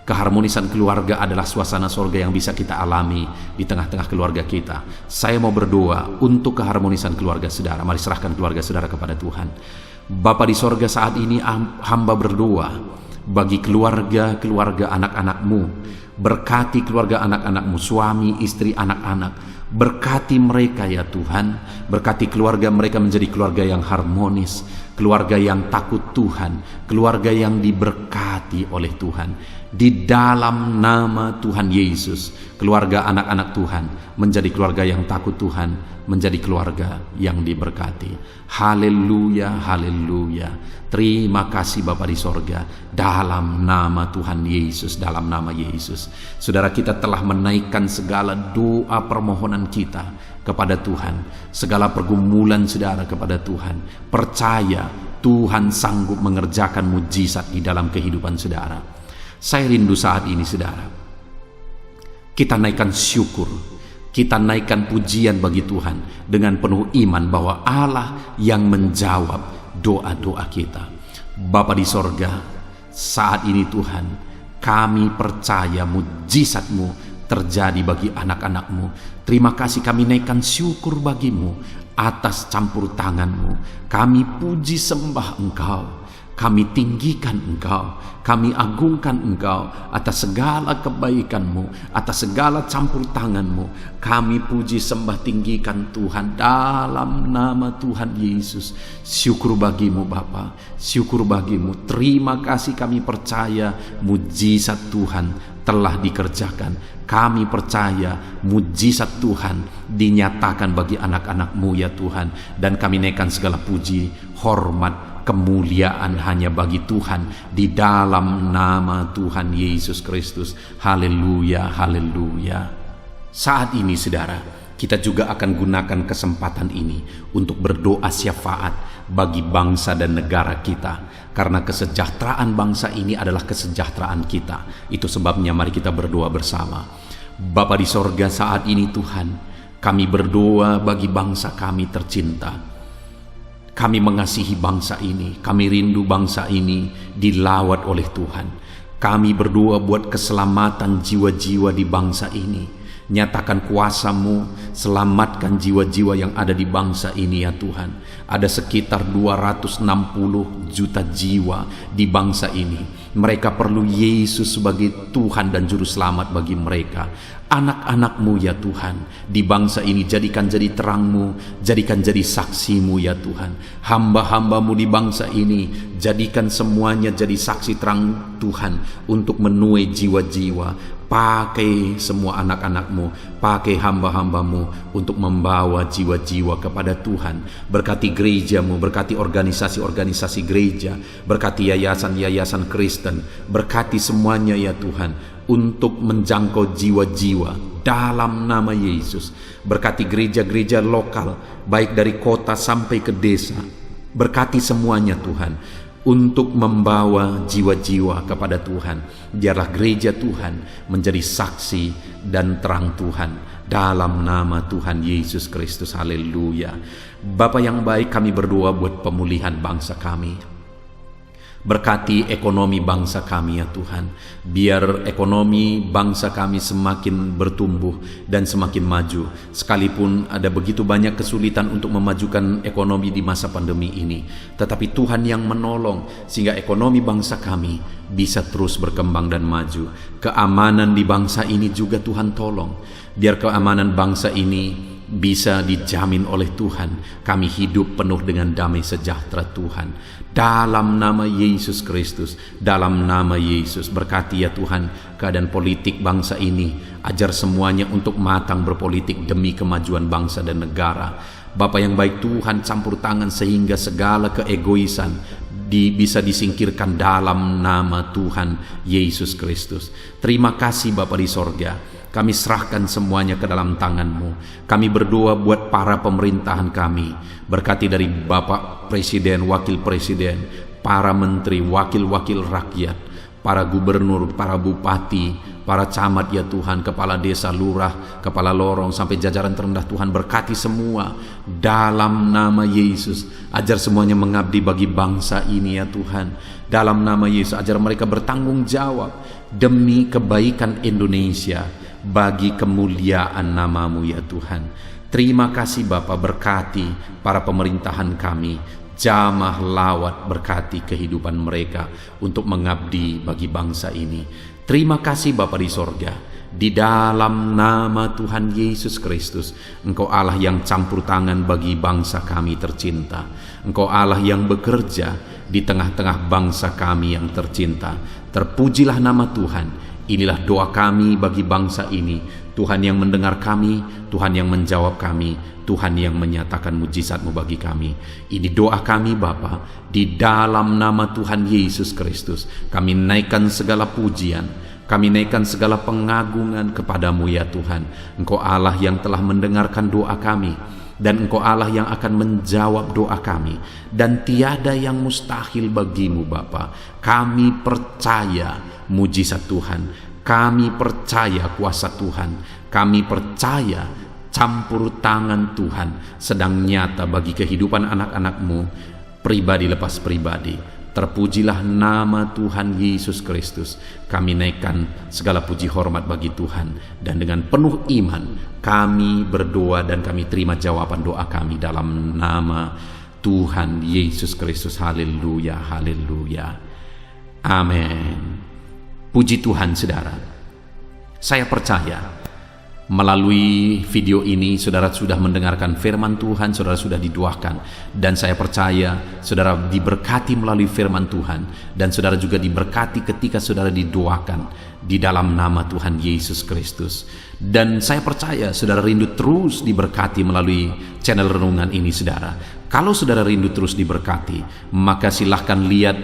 Keharmonisan keluarga adalah suasana sorga yang bisa kita alami di tengah-tengah keluarga kita. Saya mau berdoa untuk keharmonisan keluarga saudara. Mari serahkan keluarga saudara kepada Tuhan. Bapa di sorga, saat ini hamba berdoa bagi keluarga anak-anak-Mu. Berkati keluarga anak-anak-Mu, suami, istri, anak-anak. Berkati mereka ya Tuhan. Berkati keluarga mereka menjadi keluarga yang harmonis, keluarga yang takut Tuhan, keluarga yang diberkati oleh Tuhan. Di dalam nama Tuhan Yesus, keluarga anak-anak Tuhan menjadi keluarga yang takut Tuhan, menjadi keluarga yang diberkati. Haleluya, haleluya. Terima kasih Bapa di sorga, dalam nama Tuhan Yesus, dalam nama Yesus. Saudara, kita telah menaikkan segala doa permohonan kita kepada Tuhan, segala pergumulan saudara kepada Tuhan. Percaya Tuhan sanggup mengerjakan mujizat di dalam kehidupan saudara. Saya rindu saat ini saudara, kita naikkan syukur, kita naikkan pujian bagi Tuhan dengan penuh iman bahwa Allah yang menjawab doa-doa kita. Bapa di sorga, saat ini Tuhan, kami percaya mujizat-Mu terjadi bagi anak-anak-Mu. Terima kasih, kami naikkan syukur bagi-Mu atas campur tangan-Mu. Kami puji sembah Engkau, kami tinggikan Engkau, kami agungkan Engkau atas segala kebaikan-Mu, atas segala campur tangan-Mu. Kami puji sembah tinggikan Tuhan dalam nama Tuhan Yesus. Syukur bagi-Mu Bapa, syukur bagi-Mu. Terima kasih, kami percaya mujizat Tuhan telah dikerjakan. Kami percaya mujizat Tuhan dinyatakan bagi anak-anak-Mu ya Tuhan. Dan kami naikkan segala puji, hormat, kemuliaan hanya bagi Tuhan di dalam nama Tuhan Yesus Kristus. Haleluya, haleluya. Saat ini saudara, kita juga akan gunakan kesempatan ini untuk berdoa syafaat bagi bangsa dan negara kita, karena kesejahteraan bangsa ini adalah kesejahteraan kita. Itu sebabnya mari kita berdoa bersama. Bapa di sorga, saat ini Tuhan, kami berdoa bagi bangsa kami tercinta. Kami mengasihi bangsa ini, kami rindu bangsa ini dilawat oleh Tuhan. Kami berdoa buat keselamatan jiwa-jiwa di bangsa ini. Nyatakan kuasa-Mu, selamatkan jiwa-jiwa yang ada di bangsa ini ya Tuhan. Ada sekitar 260 juta jiwa di bangsa ini. Mereka perlu Yesus sebagai Tuhan dan Juru Selamat bagi mereka. Anak-anak-Mu ya Tuhan, di bangsa ini jadikan jadi terang-Mu, jadikan jadi saksi-Mu ya Tuhan. Hamba-hamba-Mu di bangsa ini, jadikan semuanya jadi saksi terang Tuhan untuk menuai jiwa-jiwa. Pakai semua anak-anak-Mu, pakai hamba-hamba-Mu untuk membawa jiwa-jiwa kepada Tuhan. Berkati gereja-Mu, berkati organisasi-organisasi gereja, berkati yayasan-yayasan Kristen, berkati semuanya ya Tuhan, untuk menjangkau jiwa-jiwa dalam nama Yesus. Berkati gereja-gereja lokal, baik dari kota sampai ke desa. Berkati semuanya Tuhan, untuk membawa jiwa-jiwa kepada Tuhan. Biarlah gereja Tuhan menjadi saksi dan terang Tuhan dalam nama Tuhan Yesus Kristus. Haleluya. Bapa yang baik, kami berdoa buat pemulihan bangsa kami. Berkati ekonomi bangsa kami ya Tuhan. Biar ekonomi bangsa kami semakin bertumbuh dan semakin maju. Sekalipun ada begitu banyak kesulitan untuk memajukan ekonomi di masa pandemi ini, tetapi Tuhan yang menolong sehingga ekonomi bangsa kami bisa terus berkembang dan maju. Keamanan di bangsa ini juga Tuhan tolong. Biar keamanan bangsa ini bisa dijamin oleh Tuhan. Kami hidup penuh dengan damai sejahtera Tuhan. Dalam nama Yesus Kristus, dalam nama Yesus, berkati ya Tuhan keadaan politik bangsa ini. Ajar semuanya untuk matang berpolitik demi kemajuan bangsa dan negara. Bapa yang baik Tuhan, campur tangan sehingga segala keegoisan bisa disingkirkan dalam nama Tuhan Yesus Kristus. Terima kasih Bapa di sorga. Kami serahkan semuanya ke dalam tangan-Mu. Kami berdoa buat para pemerintahan kami. Berkati dari Bapak Presiden, Wakil Presiden, para menteri, wakil-wakil rakyat, para gubernur, para bupati, para camat ya Tuhan, kepala desa, lurah, kepala lorong, sampai jajaran terendah Tuhan. Berkati semua dalam nama Yesus. Ajar semuanya mengabdi bagi bangsa ini ya Tuhan. Dalam nama Yesus, ajar mereka bertanggung jawab demi kebaikan Indonesia, bagi kemuliaan nama-Mu ya Tuhan. Terima kasih Bapa, berkati para pemerintahan kami, jamah lawat, berkati kehidupan mereka untuk mengabdi bagi bangsa ini. Terima kasih Bapa di sorga. Di dalam nama Tuhan Yesus Kristus, Engkau Allah yang campur tangan bagi bangsa kami tercinta. Engkau Allah yang bekerja di tengah-tengah bangsa kami yang tercinta. Terpujilah nama Tuhan. Inilah doa kami bagi bangsa ini. Tuhan yang mendengar kami, Tuhan yang menjawab kami, Tuhan yang menyatakan mujizat-Mu bagi kami. Ini doa kami Bapa, di dalam nama Tuhan Yesus Kristus. Kami naikkan segala pujian, kami naikkan segala pengagungan kepadamu ya Tuhan. Engkau Allah yang telah mendengarkan doa kami, dan Engkau Allah yang akan menjawab doa kami, dan tiada yang mustahil bagimu Bapa. Kami percaya mujizat Tuhan, kami percaya kuasa Tuhan, kami percaya campur tangan Tuhan sedang nyata bagi kehidupan anak-anak-Mu, pribadi lepas pribadi. Terpujilah nama Tuhan Yesus Kristus. Kami naikkan segala puji hormat bagi Tuhan, dan dengan penuh iman kami berdoa dan kami terima jawaban doa kami dalam nama Tuhan Yesus Kristus. Haleluya, haleluya, amin. Puji Tuhan saudara. Saya percaya melalui video ini saudara sudah mendengarkan firman Tuhan, saudara sudah didoakan, dan saya percaya saudara diberkati melalui firman Tuhan, dan saudara juga diberkati ketika saudara didoakan di dalam nama Tuhan Yesus Kristus. Dan saya percaya saudara rindu terus diberkati melalui channel renungan ini saudara. Kalau saudara rindu terus diberkati, maka silahkan lihat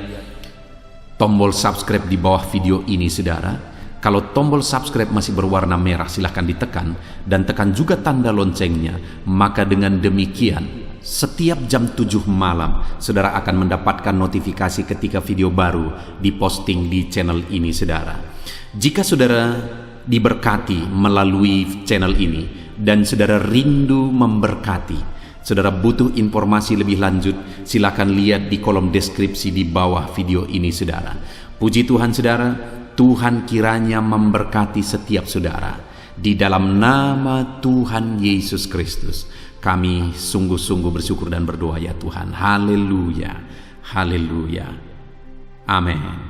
tombol subscribe di bawah video ini saudara. Kalau tombol subscribe masih berwarna merah, silahkan ditekan, dan tekan juga tanda loncengnya. Maka dengan demikian setiap jam 7 malam saudara akan mendapatkan notifikasi ketika video baru diposting di channel ini saudara. Jika saudara diberkati melalui channel ini dan saudara rindu memberkati, saudara butuh informasi lebih lanjut, silakan lihat di kolom deskripsi di bawah video ini saudara. Puji Tuhan saudara, Tuhan kiranya memberkati setiap saudara. Di dalam nama Tuhan Yesus Kristus, kami sungguh-sungguh bersyukur dan berdoa ya Tuhan. Haleluya, haleluya, amin.